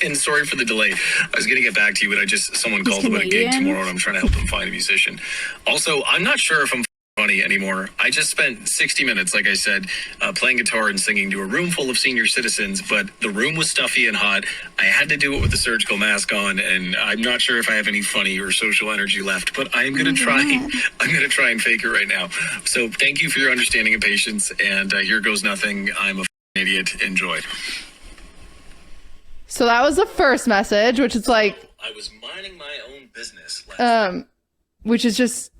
And sorry for the delay. I was going to get back to you, but someone called about a gig tomorrow, and I'm trying to help them find a musician. Also, I'm not sure if I'm funny anymore. I just spent 60 minutes, like I said, playing guitar and singing to a room full of senior citizens, but the room was stuffy and hot. I had to do it with a surgical mask on, and I'm not sure if I have any funny or social energy left, but I'm going to try. I'm going to try and fake it right now. So thank you for your understanding and patience, and here goes nothing. I'm a idiot. Enjoy. So that was the first message, which is like, I was minding my own business. which is just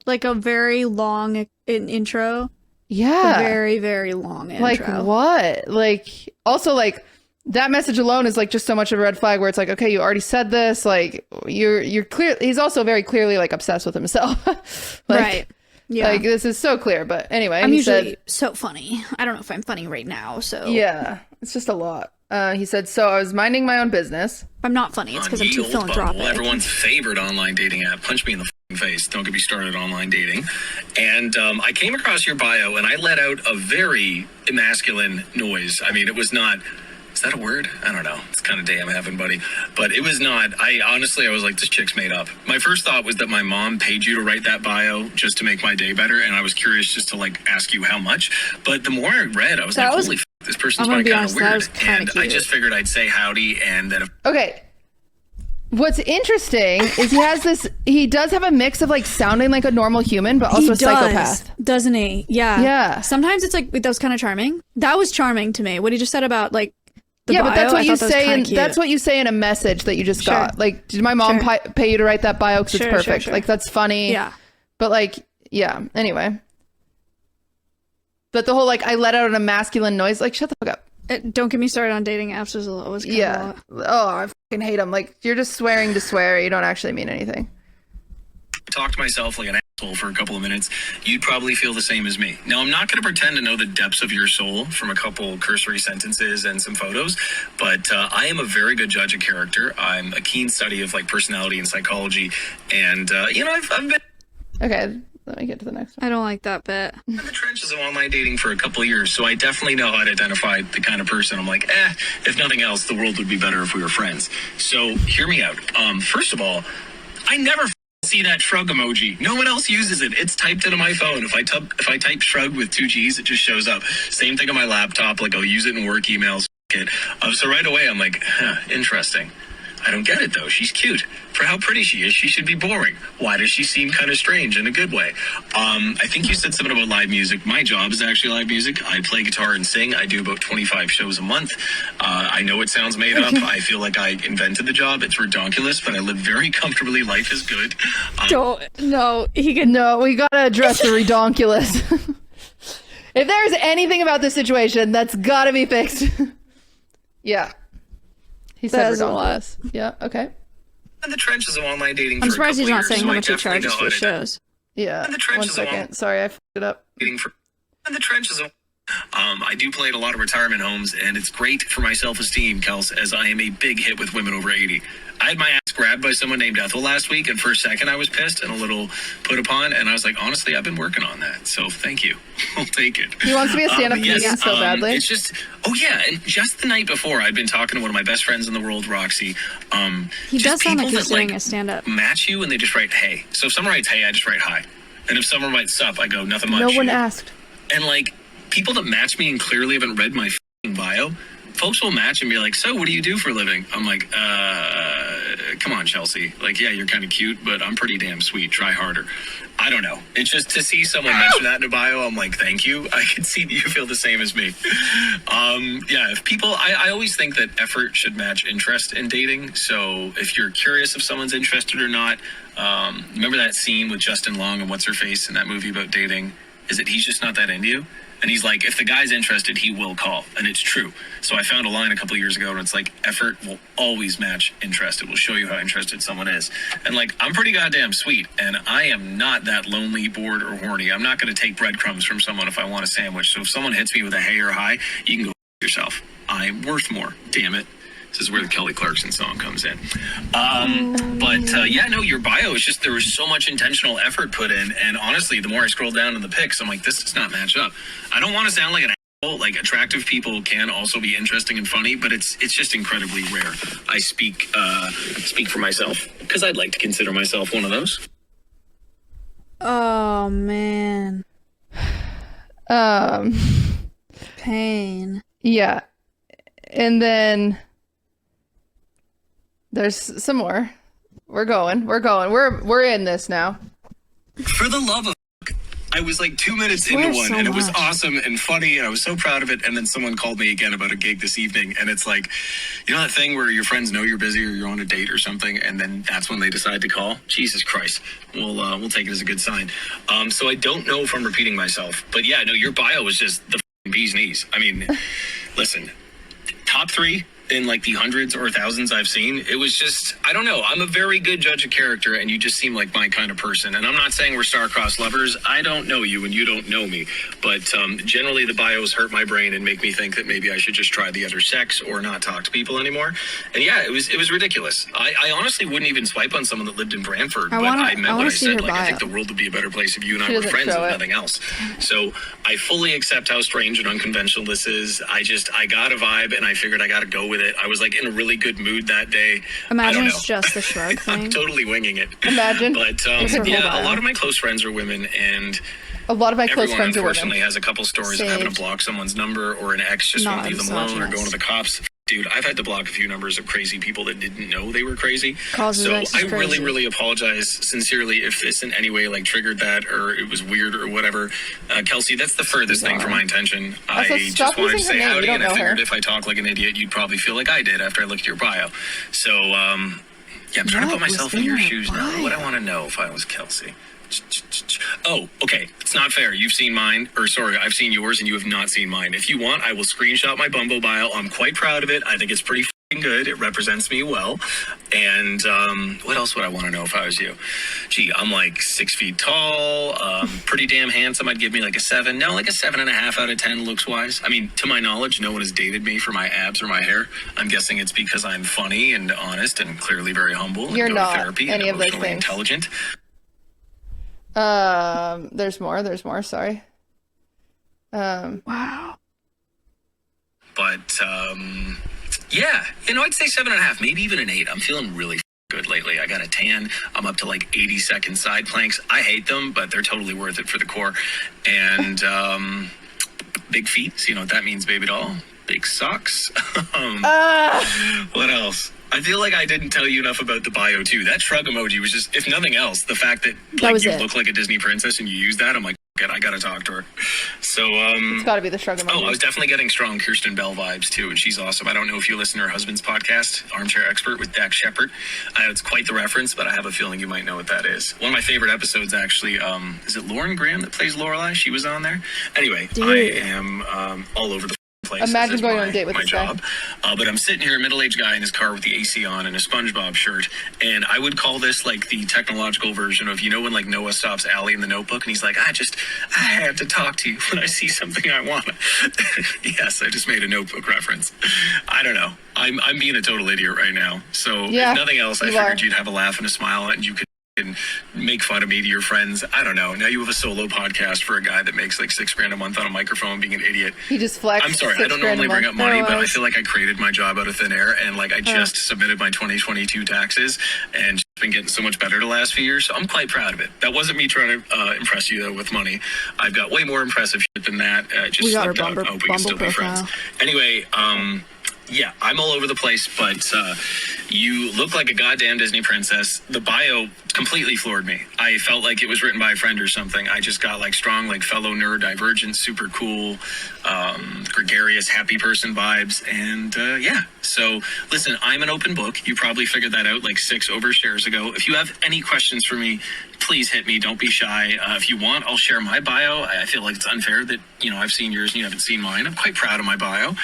like a very long intro. Yeah. A very, very long intro. Like what? Like also like that message alone is like just so much of a red flag where it's like, okay, you already said this. Like you're clear. He's also very clearly like obsessed with himself. Like, right. Yeah. Like this is so clear. But anyway, I'm usually so funny. I don't know if I'm funny right now. So yeah, it's just a lot. He said, so I was minding my own business. If I'm not funny, it's because I'm too philanthropic. Bumble, everyone's favorite online dating app. Punch me in the face. Don't get me started online dating. And I came across your bio and I let out a very masculine noise. I mean, it was not, is that a word? I don't know. It's kind of damn heaven, buddy. But it was not, I was like, this chick's made up. My first thought was that my mom paid you to write that bio just to make my day better. And I was curious just to like ask you how much. But the more I read, I was like, holy this person's kind of weird. And I just figured I'd say howdy and that if... Okay. What's interesting is he does have a mix of like sounding like a normal human, but also a psychopath. Doesn't he? Yeah. Yeah. Sometimes it's like, that was kind of charming. That was charming to me. What he just said about like the bio, but that's what you say. That's what you say in a message that you just got. Like, did my mom pay you to write that bio because it's perfect? Like, that's funny. Yeah. But like, yeah. Anyway. But the whole like I let out a masculine noise, like shut the fuck up. Don't get me started on dating apps. Was kind of a lot. Oh, I fucking hate them. Like you're just swearing to swear. You don't actually mean anything. I talk to myself like an asshole for a couple of minutes. You'd probably feel the same as me. Now, I'm not going to pretend to know the depths of your soul from a couple cursory sentences and some photos, but I am a very good judge of character. I'm a keen study of like personality and psychology, and I've been. Okay. Let me get to the next one. I don't like that bit. In the trenches of online dating for a couple of years, so I definitely know how to identify the kind of person I'm like, if nothing else, the world would be better if we were friends. So hear me out. First of all, I never see that shrug emoji. No one else uses it. It's typed into my phone. If I type shrug with 2 G's, it just shows up. Same thing on my laptop. Like I'll use it in work emails. So right away, I'm like, interesting. I don't get it, though. She's cute. For how pretty she is, she should be boring. Why does she seem kind of strange in a good way? I think you said something about live music. My job is actually live music. I play guitar and sing. I do about 25 shows a month. I know it sounds made up. I feel like I invented the job. It's redonkulous, but I live very comfortably. Life is good. No, we gotta address the redonkulous. If there's anything about this situation, that's gotta be fixed. Yeah. He said redonkulous. Yeah, okay. In the trenches of online dating. I'm surprised he's not saying how much he charges for shows. Yeah. 1 second. Sorry, I fucked it up. In the trenches of. I do play at a lot of retirement homes, and it's great for my self-esteem, Kels, as I am a big hit with women over 80. I had my ass grabbed by someone named Ethel last week, and for a second I was pissed and a little put upon, and I was like, honestly, I've been working on that, so thank you. I'll take it. He wants to be a stand-up comedian so badly. It's just, and just the night before, I'd been talking to one of my best friends in the world, Roxy. He does sound like he's doing a stand-up. Match you, and they just write, hey. So if someone writes, hey, I just write hi. And if someone writes sup, I go, nothing much. No one asked. And like, people that match me and clearly haven't read my bio, folks will match and be like, so what do you do for a living? I'm like, come on, Chelsea. Like, yeah, you're kind of cute, but I'm pretty damn sweet. Try harder. I don't know. It's just to see someone mention that in a bio, I'm like, thank you. I can see that you feel the same as me. If people, I always think that effort should match interest in dating. So if you're curious if someone's interested or not, remember that scene with Justin Long and what's her face in that movie about dating? Is it he's just not that into you? And he's like, if the guy's interested, he will call. And it's true. So I found a line a couple of years ago and it's like, effort will always match interest. It will show you how interested someone is. And like, I'm pretty goddamn sweet. And I am not that lonely, bored, or horny. I'm not going to take breadcrumbs from someone if I want a sandwich. So if someone hits me with a hey or hi, you can go yourself. I'm worth more. Damn it. This is where the Kelly Clarkson song comes in. But yeah, no, your bio is just, there was so much intentional effort put in. And honestly, the more I scroll down in the pics, I'm like, this does not match up. I don't want to sound like an asshole. Like, attractive people can also be interesting and funny, but it's just incredibly rare. I speak for myself because I'd like to consider myself one of those. Oh, man. Pain. Yeah. And then there's some more. We're going. We're in this now. For the love of I was like 2 minutes I swear into one, so and it was much. awesome and funny, and I was so proud of it. And then someone called me again about a gig this evening, and it's like, you know that thing where your friends know you're busy or you're on a date or something, and then that's when they decide to call? Jesus Christ. We'll take it as a good sign. So I don't know if I'm repeating myself, but yeah, no, your bio was just the bee's knees. I mean, listen, top 3 in like the hundreds or thousands I've seen. It was just, I don't know. I'm a very good judge of character, and you just seem like my kind of person. And I'm not saying we're star-crossed lovers. I don't know you and you don't know me. But generally the bios hurt my brain and make me think that maybe I should just try the other sex or not talk to people anymore. And yeah, it was ridiculous. I honestly wouldn't even swipe on someone that lived in Brantford, but I meant what I see said. her Like, I think bio. the world would be a better place if you and I She were doesn't friends show and it. nothing else. So I fully accept how strange and unconventional this is. I got a vibe, and I figured I got to go with it. I was like in a really good mood that day. I Imagine don't it's know. just the shrug I'm thing. totally winging it. Imagine. But It's her whole yeah, bio. a lot of my close friends are women, and A lot of my close everyone friends are unfortunately women. has a couple stories of having to Saved. block someone's number, or an ex just Not won't leave them alone, or misogynist. going to the cops. Dude, I've had to block a few numbers of crazy people that didn't know they were crazy. Causes So X is I really, crazy. really apologize sincerely if this in any way like triggered that, or it was weird or whatever. Kelsey, that's the furthest thing from my intention. Also, I stop just wanted to using her say name. You howdy, don't and I know figured her. if I talk like an idiot, you'd probably feel like I did after I looked at your bio. So, yeah, I'm trying to What put myself was in your in her shoes now. What I bio? want to know if I was Kelsey. Oh, okay. It's not fair. You've seen mine, or sorry, I've seen yours and you have not seen mine. If you want, I will screenshot my Bumble bio. I'm quite proud of it. I think it's pretty f***ing good. It represents me well. And what else would I want to know if I was you? Gee, I'm like 6 feet tall, pretty damn handsome. I'd give me like a 7. No, like a 7.5 out of 10 looks wise. I mean, to my knowledge, no one has dated me for my abs or my hair. I'm guessing it's because I'm funny and honest and clearly very humble. And You're go to not therapy any and of those emotionally things. intelligent. There's more, sorry. Wow. But yeah, I'd say 7.5, maybe even an 8. I'm feeling really good lately. I got a tan. I'm up to like 80-second side planks. I hate them, but they're totally worth it for the core. And big feet. So you know what that means, baby doll. Big socks. What else? I feel like I didn't tell you enough about the bio too. That shrug emoji was just, if nothing else, the fact that like was you it. look like a Disney princess and you use that, I'm like, "F- it, I gotta talk to her. So It's got to be the shrug emoji. oh, I was definitely getting strong Kirsten Bell vibes too, and she's awesome. I don't know if you listen to her husband's podcast, Armchair Expert with Dax Shepard. It's quite the reference, but I have a feeling you might know what that is. One of my favorite episodes, actually, is it Lauren Graham that plays Lorelai? She was on there. Anyway, Dude. I am all over the place. Imagine This is going on a date with my this guy. job. But I'm sitting here, a middle-aged guy in his car with the AC on and a SpongeBob shirt, and I would call this like the technological version of, when like Noah stops Allie in the Notebook and he's like, I have to talk to you when I see something I want. Yes, I just made a Notebook reference. I don't know. I'm being a total idiot right now. So Yeah, if nothing else, I you figured are. you'd have a laugh and a smile, and you could make fun of me to your friends. I don't know. Now you have a solo podcast for a guy that makes like $6,000 a month on a microphone being an idiot. He just flexed. I'm sorry, I don't $6,000 a normally bring month. up money, There but I was. feel like I created my job out of thin air, and like I just submitted my 2022 taxes and just been getting so much better the last few years. So I'm quite proud of it. That wasn't me trying to impress you though with money. I've got way more impressive shit than that. Just We got her slipped out. Bumble- I hope we can still Bumble be friends. profile. Anyway, yeah, I'm all over the place, but you look like a goddamn Disney princess. The bio completely floored me. I felt like it was written by a friend or something. I just got like strong, like fellow neurodivergent, super cool, gregarious, happy person vibes. And yeah, so listen, I'm an open book. You probably figured that out like 6 overshares ago. If you have any questions for me, please hit me. Don't be shy. If you want, I'll share my bio. I feel like it's unfair that, I've seen yours and you haven't seen mine. I'm quite proud of my bio.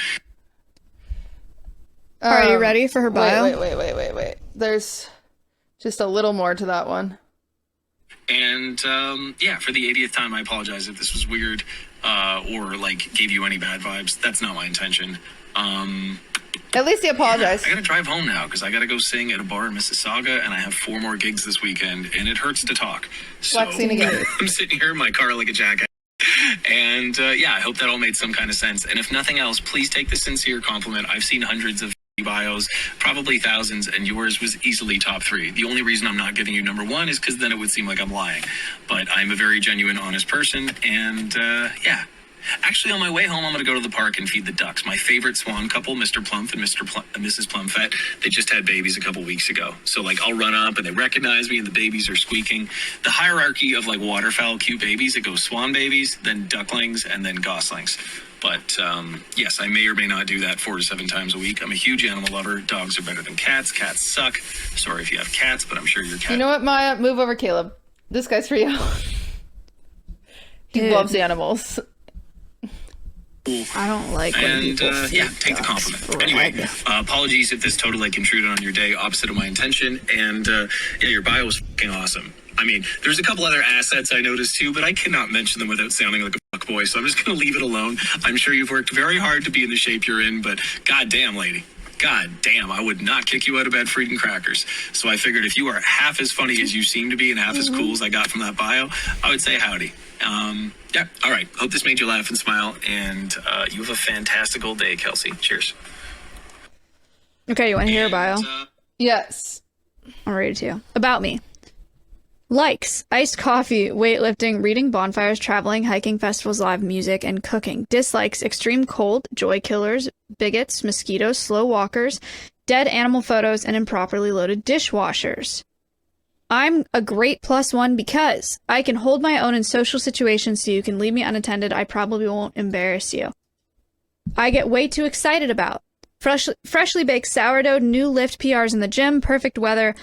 Are you ready for her bio? Wait. There's just a little more to that one. And yeah, for the 80th time, I apologize if this was weird or like gave you any bad vibes. That's not my intention. At least he apologized. I gotta drive home now because I gotta go sing at a bar in Mississauga, and I have 4 more gigs this weekend, and it hurts to talk. So Flexing again. I'm sitting here in my car like a jackass. And yeah, I hope that all made some kind of sense. And if nothing else, please take the sincere compliment. I've seen hundreds of bios, probably thousands, and yours was easily top 3. The only reason I'm not giving you number 1 is because then it would seem like I'm lying. But I'm a very genuine, honest person, and yeah. Actually, on my way home, I'm going to go to the park and feed the ducks. My favorite swan couple, Mr. Plump and Mrs. Plumfett, they just had babies a couple weeks ago. So, like, I'll run up and they recognize me and the babies are squeaking. The hierarchy of, like, waterfowl cute babies, it goes swan babies, then ducklings, and then goslings. But, yes, I may or may not do that 4 to 7 times a week. I'm a huge animal lover. Dogs are better than cats. Cats suck. Sorry if you have cats, but I'm sure your cat... You know what, Maya? Move over, Caleb. This guy's for you. He loves animals. I don't like when and people yeah, take the compliment. Anyway, apologies if this totally intruded on your day, opposite of my intention. And yeah, your bio was fucking awesome. I mean, there's a couple other assets I noticed too, but I cannot mention them without sounding like a fuckboy, so I'm just going to leave it alone. I'm sure you've worked very hard to be in the shape you're in, but goddamn, lady. God damn, I would not kick you out of bed for eating crackers. So I figured if you are half as funny as you seem to be and half as cool as I got from that bio, I would say howdy. Yeah, all right. Hope this made you laugh and smile, and you have a fantastical day, Kelsey. Cheers. Okay, you want to hear a bio? Yes. I'll read it to you. About me. Likes: iced coffee, weightlifting, reading, bonfires, traveling, hiking, festivals, live music, and cooking. Dislikes: extreme cold, joy killers, bigots, mosquitoes, slow walkers, dead animal photos, and improperly loaded dishwashers. I'm a great +1 because I can hold my own in social situations so you can leave me unattended. I probably won't embarrass you. I get way too excited about freshly baked sourdough, new lift PRs in the gym, perfect weather,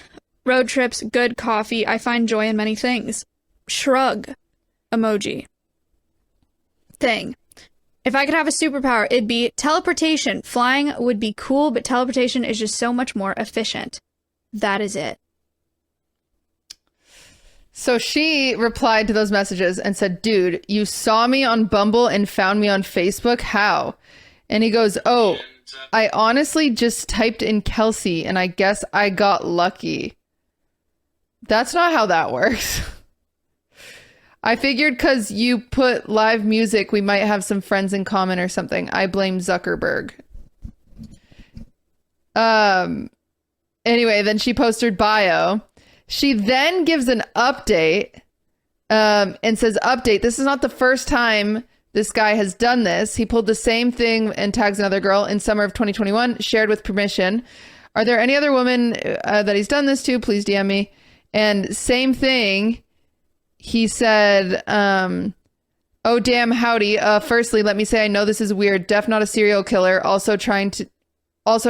road trips, good coffee. I find joy in many things. Shrug emoji. Thing. If I could have a superpower, it'd be teleportation. Flying would be cool, but teleportation is just so much more efficient. That is it. So she replied to those messages and said, dude, you saw me on Bumble and found me on Facebook? How? And he goes, oh, I honestly just typed in Kelsey and I guess I got lucky. That's not how that works. I figured because you put live music, we might have some friends in common or something. I blame Zuckerberg. Anyway, then she posted bio. She then gives an update and says, update, this is not the first time this guy has done this. He pulled the same thing and tags another girl in summer of 2021, shared with permission. Are there any other women that he's done this to? Please DM me. And same thing, he said, oh, damn, howdy. Firstly, let me say I know this is weird. Def not a serial killer. Also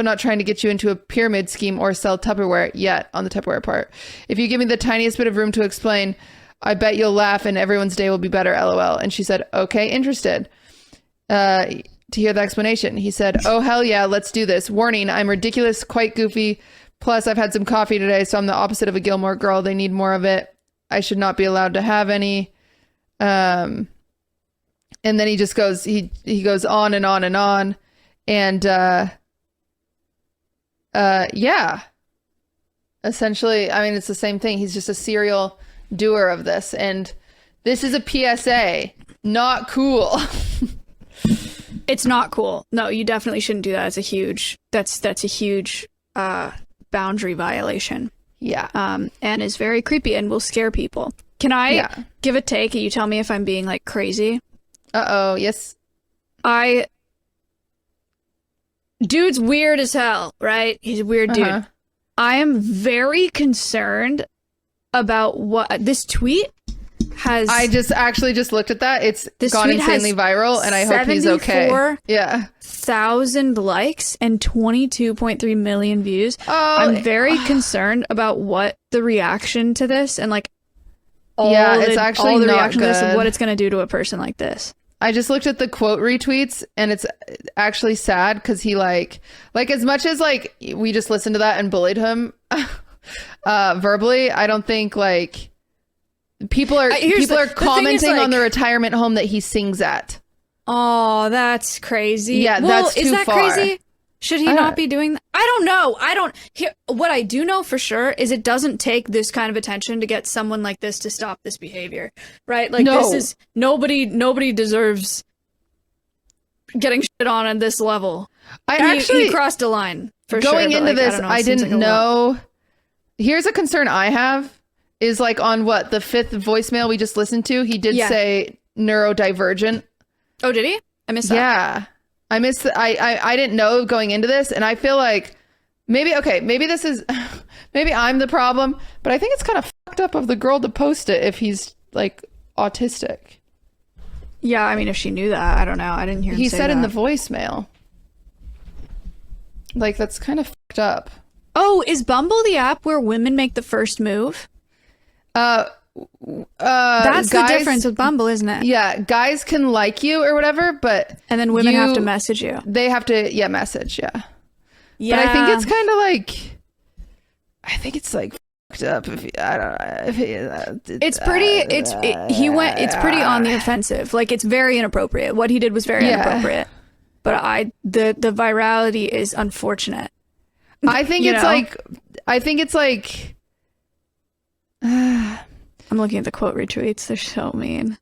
not trying to get you into a pyramid scheme or sell Tupperware yet on the Tupperware part. If you give me the tiniest bit of room to explain, I bet you'll laugh and everyone's day will be better, LOL. And she said, okay, interested to hear the explanation. He said, oh, hell yeah, let's do this. Warning, I'm ridiculous, quite goofy. Plus, I've had some coffee today, so I'm the opposite of a Gilmore Girl. They need more of it. I should not be allowed to have any. And then he just goes, he goes on and on and on. And, yeah, essentially, I mean, it's the same thing. He's just a serial doer of this. And this is a PSA. Not cool. It's not cool. No, you definitely shouldn't do that. It's a huge, that's a huge, boundary violation. Yeah. And is very creepy and will scare people. Can I give a take and you tell me if I'm being like crazy? Uh-oh. Yes. Dude's weird as hell, right? He's a weird dude. I am very concerned about what this tweet has. I just looked at that. It's gone insanely viral, and I hope he's okay. Yeah. 1,000 likes and 22.3 million views. Oh, I'm very concerned about what the reaction to this and like it's actually all the not reaction good. to this and what it's going to do to a person like this. I just looked at the quote retweets and it's actually sad because he like as much as like we just listened to that and bullied him verbally, I don't think like people are commenting on the retirement home that he sings at. Oh, that's crazy. Yeah, well, that's too is that far. crazy? Should he not be doing that? I don't know. What I do know for sure is it doesn't take this kind of attention to get someone like this to stop this behavior, right? Like, No. this is nobody deserves getting shit on at this level. He crossed a line for sure. Going into this, I didn't know. Lot. Here's a concern I have is like on what the 5th voicemail we just listened to, he did say neurodivergent. Oh, did he? I missed that. Yeah. I missed I didn't know going into this, and I feel like maybe this is maybe I'm the problem, but I think it's kind of fucked up of the girl to post it if he's like autistic. Yeah, I mean, if she knew that, I don't know. I didn't hear him He say said that. in the voicemail. Like, that's kind of fucked up. Oh, is Bumble the app where women make the first move? That's the difference with Bumble, isn't it? Yeah, guys can like you or whatever, but and then women have to message you. They have to message, yeah. Yeah. But I think it's kind of like, I think it's like fucked up. It's pretty on the offensive. Like, it's very inappropriate. What he did was very inappropriate. But the virality is unfortunate. I think it's like I'm looking at the quote retweets. They're so mean.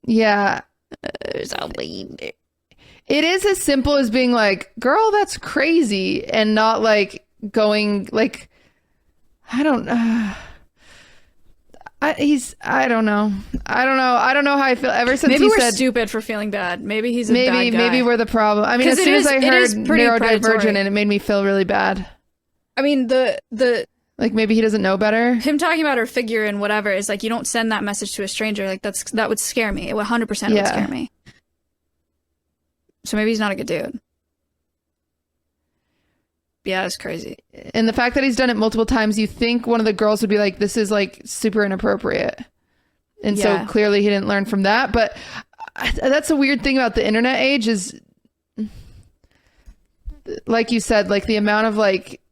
Yeah. They're so mean. It is as simple as being like, girl, that's crazy, and not like going like, I don't know. I don't know how I feel ever since maybe he we're said stupid for feeling bad. Maybe he's a bad guy. Maybe we're the problem. I mean, as soon as I heard neurodivergent, predatory. and it made me feel really bad. I mean, the like maybe he doesn't know better. Him talking about her figure and whatever is like, you don't send that message to a stranger. Like, that would scare me. It 100% would scare me. So maybe he's not a good dude. Yeah, it's crazy. And the fact that he's done it multiple times, you think one of the girls would be like, this is like super inappropriate. And so clearly he didn't learn from that. But that's a weird thing about the internet age is, like you said, like the amount of like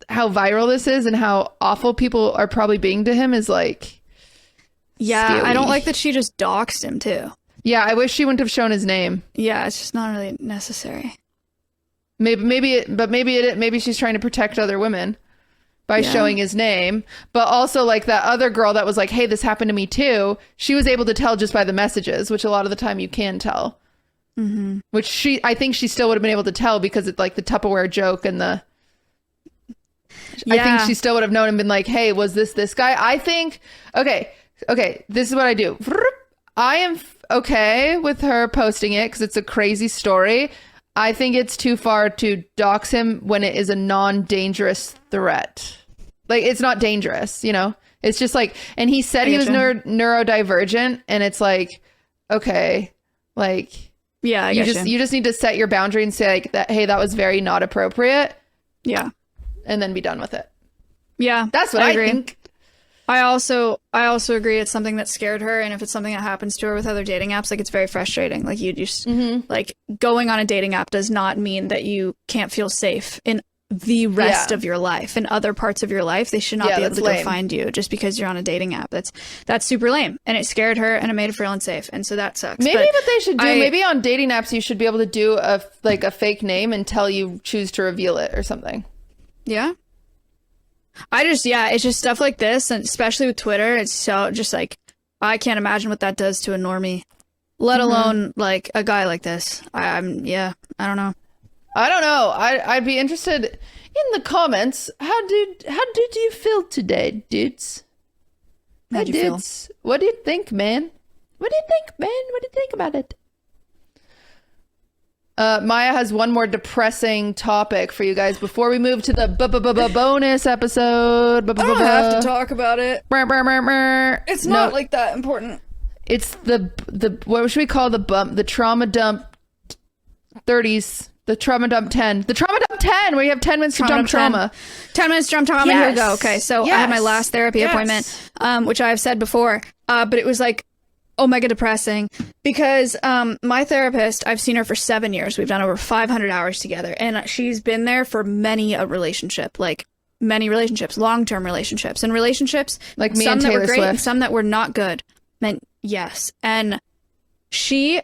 how viral this is and how awful people are probably being to him is like, yeah, scary. I don't like that she just doxed him too. Yeah, I wish she wouldn't have shown his name. Yeah, it's just not really necessary. Maybe she's trying to protect other women by showing his name. But also, like, that other girl that was like, hey, this happened to me too, she was able to tell just by the messages, which a lot of the time you can tell. Mm-hmm. Which I think she still would have been able to tell because it's like the Tupperware joke and the... I think she still would have known and been like, hey, was this guy? I think... Okay, this is what I do. I am okay with her posting it because it's a crazy story. I think it's too far to dox him when it is a non-dangerous threat. Like, it's not dangerous, you know? It's just like, and he said he was neurodivergent, and it's like, okay, like, yeah, you just need to set your boundary and say like that, hey, that was very not appropriate. Yeah. And then be done with it. Yeah. That's what I agree. think. I also agree it's something that scared her, and if it's something that happens to her with other dating apps, like, it's very frustrating. Like, you just like, going on a dating app does not mean that you can't feel safe in the rest of your life. In other parts of your life, they should not be able to go find you just because you're on a dating app. That's super lame, and it scared her, and it made her feel unsafe, and so that sucks. Maybe what they should do, maybe on dating apps you should be able to do a fake name until you choose to reveal it or something. Yeah. it's just stuff like this, and especially with Twitter, it's so just like, I can't imagine what that does to a normie, let alone like a guy like this. I don't know. I'd be interested in the comments. How did you feel today, dudes? How'd you feel? What do you think, man? What do you think about it? Maya has one more depressing topic for you guys before we move to the bonus episode. I don't have to talk about it. It's not like that important. It's the what should we call the trauma dump 30s, the trauma dump 10, the trauma dump 10, where you have 10 minutes to dump trauma. 10 minutes to dump trauma. Yes. Here we go. Okay, so I had my last therapy appointment, which I've said before, but it was like mega depressing because my therapist, I've seen her for 7 years. We've done over 500 hours together, and she's been there for many relationships, long-term relationships, and relationships like me some and that Taylor were great Swift. and some that were not good. Yes, and she,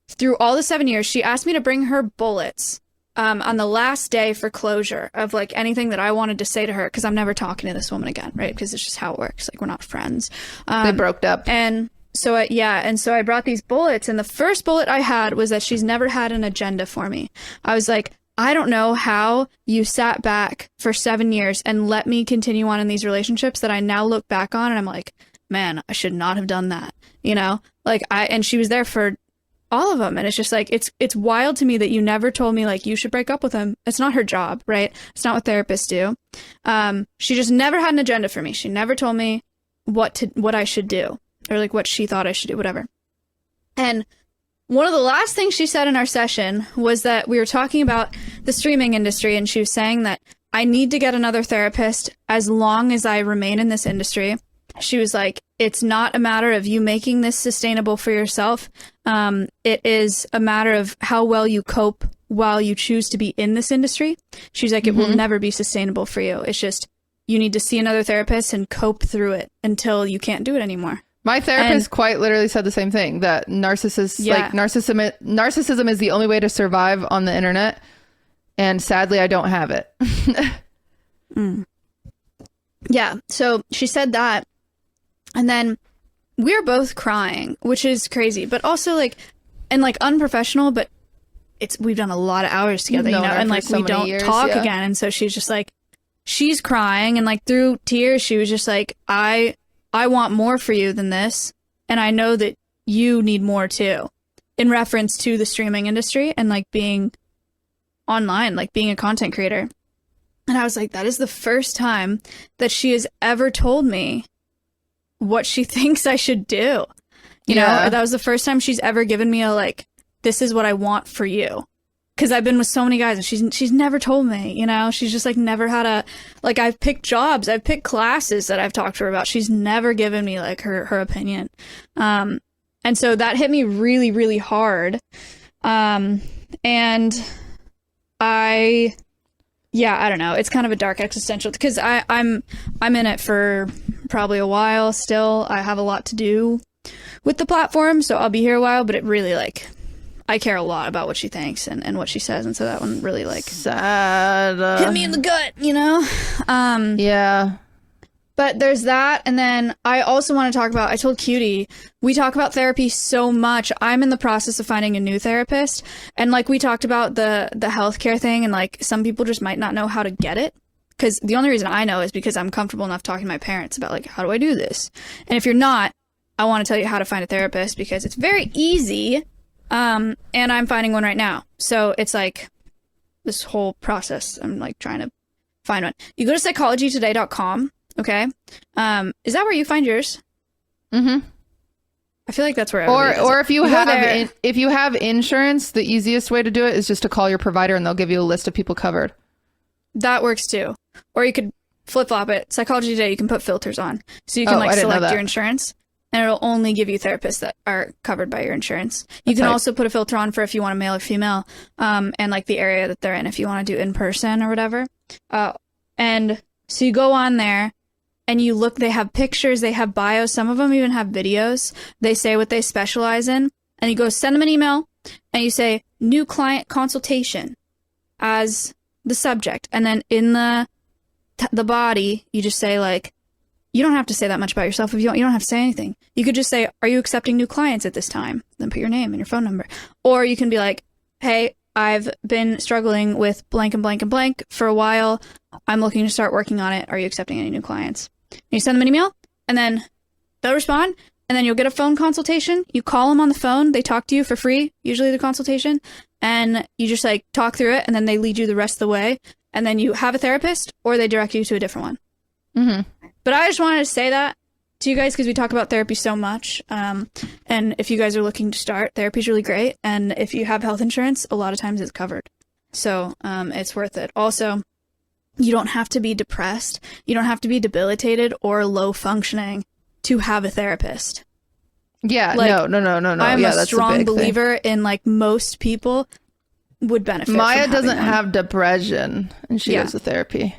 through all the 7 years, she asked me to bring her bullets on the last day for closure of like anything that I wanted to say to her, because I'm never talking to this woman again, right? Because it's just how it works. Like, we're not friends. They broke up. And so I brought these bullets, and the first bullet I had was that she's never had an agenda for me. I was like, I don't know how you sat back for 7 years and let me continue on in these relationships that I now look back on and I'm like, man, I should not have done that. You know, like and she was there for all of them. And it's just like, it's wild to me that you never told me like, you should break up with him. It's not her job, right? It's not what therapists do. She just never had an agenda for me. She never told me what I should do, or like what she thought I should do, whatever. And one of the last things she said in our session was that we were talking about the streaming industry, and she was saying that I need to get another therapist as long as I remain in this industry. She was like, it's not a matter of you making this sustainable for yourself. It is a matter of how well you cope while you choose to be in this industry. She's like, it will never be sustainable for you. It's just, you need to see another therapist and cope through it until you can't do it anymore. My therapist quite literally said the same thing, that narcissism is the only way to survive on the internet. And sadly, I don't have it. Yeah. So she said that. And then we were both crying, which is crazy, but also like, and like unprofessional, but we've done a lot of hours together, you know, and like we don't talk again. And so she's just like, she's crying, and like through tears, she was just like, I want more for you than this. And I know that you need more too, in reference to the streaming industry and like being online, like being a content creator. And I was like, that is the first time that she has ever told me what she thinks I should do. You know, that was the first time she's ever given me a like, this is what I want for you. Because I've been with so many guys and she's never told me, you know, she's just like never had a, like, I've picked jobs, I've picked classes that I've talked to her about. She's never given me like her opinion. And so that hit me really, really hard. And I don't know. It's kind of a dark existential, because I'm in it for probably a while still. I have a lot to do with the platform, so I'll be here a while, but it really like, I care a lot about what she thinks and what she says, and so that one really like sad hit me in the gut, you know? Yeah. But there's that, and then I also want to talk about, I told Cutie, we talk about therapy so much. I'm in the process of finding a new therapist, and like we talked about the healthcare thing, and like some people just might not know how to get it, because the only reason I know is because I'm comfortable enough talking to my parents about like, how do I do this? And if you're not, I want to tell you how to find a therapist, because it's very easy, and I'm finding one right now. So it's like this whole process. I'm like trying to find one. You go to psychologytoday.com. Okay. Is that where you find yours? Mm-hmm. I feel like that's where or if you have insurance, the easiest way to do it is just to call your provider and they'll give you a list of people covered. That works too. Or you could flip-flop it. Psychology Today, you can put filters on. So you can like select your insurance, and it'll only give you therapists that are covered by your insurance. You can also put a filter on for if you want a male or female, and like the area that they're in, if you want to do in person or whatever. And so you go on there and you look, they have pictures, they have bios, some of them even have videos. They say what they specialize in, and you go send them an email and you say new client consultation as the subject. And then in the body, you just say like, you don't have to say that much about yourself. If you don't have to say anything. You could just say, are you accepting new clients at this time? Then put your name and your phone number. Or you can be like, hey, I've been struggling with blank and blank and blank for a while. I'm looking to start working on it. Are you accepting any new clients? And you send them an email, and then they'll respond, and then you'll get a phone consultation. You call them on the phone. They talk to you for free, usually the consultation, and you just like talk through it, and then they lead you the rest of the way. And then you have a therapist, or they direct you to a different one. Mm-hmm. But I just wanted to say that to you guys, because we talk about therapy so much. And if you guys are looking to start, therapy is really great. And if you have health insurance, a lot of times it's covered. So it's worth it. Also, you don't have to be depressed. You don't have to be debilitated or low functioning to have a therapist. Yeah, like, no. I'm a strong believer in like most people would benefit. Maya doesn't have depression, and she goes to therapy.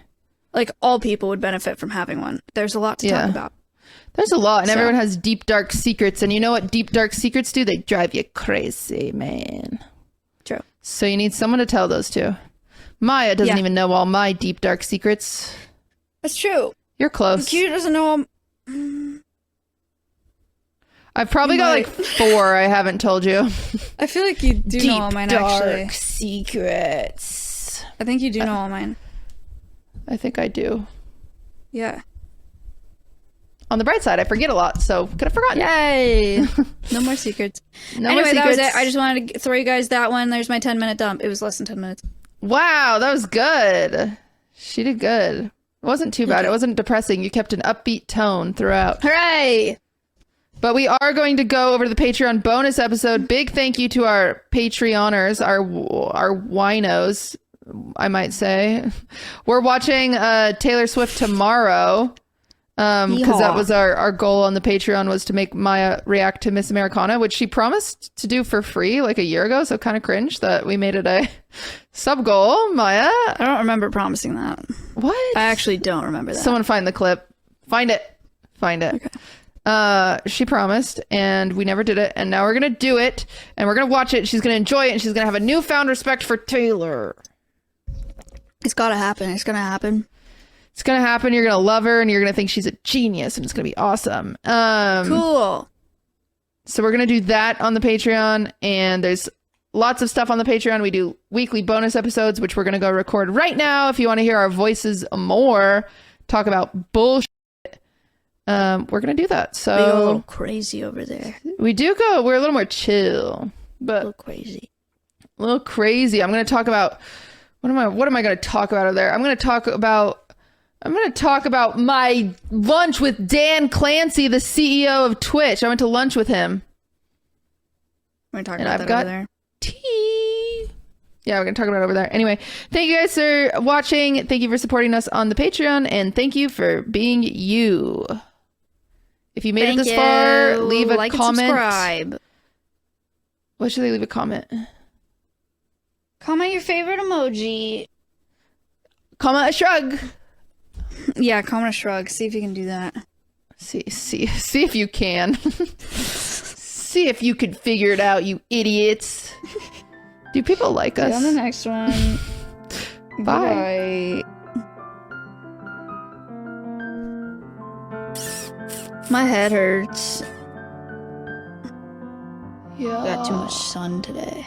Like all people would benefit from having one. There's a lot to talk about. There's a lot, and everyone has deep, dark secrets. And you know what deep, dark secrets do? They drive you crazy, man. True. So you need someone to tell those to. Maya doesn't even know all my deep, dark secrets. That's true. You're close. Q doesn't know all... I've probably got like 4 I haven't told you. I feel like you do know all mine, actually. Secrets. I think you do know all mine. I think I do. Yeah. On the bright side, I forget a lot, so could have forgotten. Yay! No more secrets. Anyway, that was it. I just wanted to throw you guys that one. There's my 10-minute dump. It was less than 10 minutes. Wow, that was good. She did good. It wasn't too bad. It wasn't depressing. You kept an upbeat tone throughout. Hooray! But we are going to go over to the Patreon bonus episode. Big thank you to our Patreoners, our winos, I might say. We're watching Taylor Swift tomorrow. Because that was our goal on the Patreon, was to make Maya react to Miss Americana, which she promised to do for free like a year ago. So kind of cringe that we made it a sub goal. Maya, I don't remember promising that. What? I actually don't remember that. Someone find the clip. Find it. Okay. She promised, and we never did it, and now we're gonna do it, and we're gonna watch it. She's gonna enjoy it, and she's gonna have a newfound respect for Taylor. It's gotta happen. It's gonna happen. It's gonna happen. You're gonna love her, and you're gonna think she's a genius, and it's gonna be awesome. Cool. So we're gonna do that on the Patreon, and there's lots of stuff on the Patreon. We do weekly bonus episodes, which we're gonna go record right now. If you want to hear our voices more, talk about bullshit. We're gonna do that. So we go a little crazy over there. We do go. We're a little more chill, but a little crazy. I'm gonna talk about what am I gonna talk about over there? I'm gonna talk about my lunch with Dan Clancy, the CEO of Twitch. I went to lunch with him. We're gonna talk about that over there. Tea. Yeah, we're gonna talk about it over there. Anyway, thank you guys for watching. Thank you for supporting us on the Patreon, and thank you for being you. If you made it this far, leave a comment. And subscribe. What should they leave a comment? Comment your favorite emoji. Comment a shrug. Yeah, comment a shrug. See if you can do that. See if you can. See if you can figure it out, you idiots. Do people like us? See you on the next one. Bye. Bye. My head hurts. Yeah. Got too much sun today.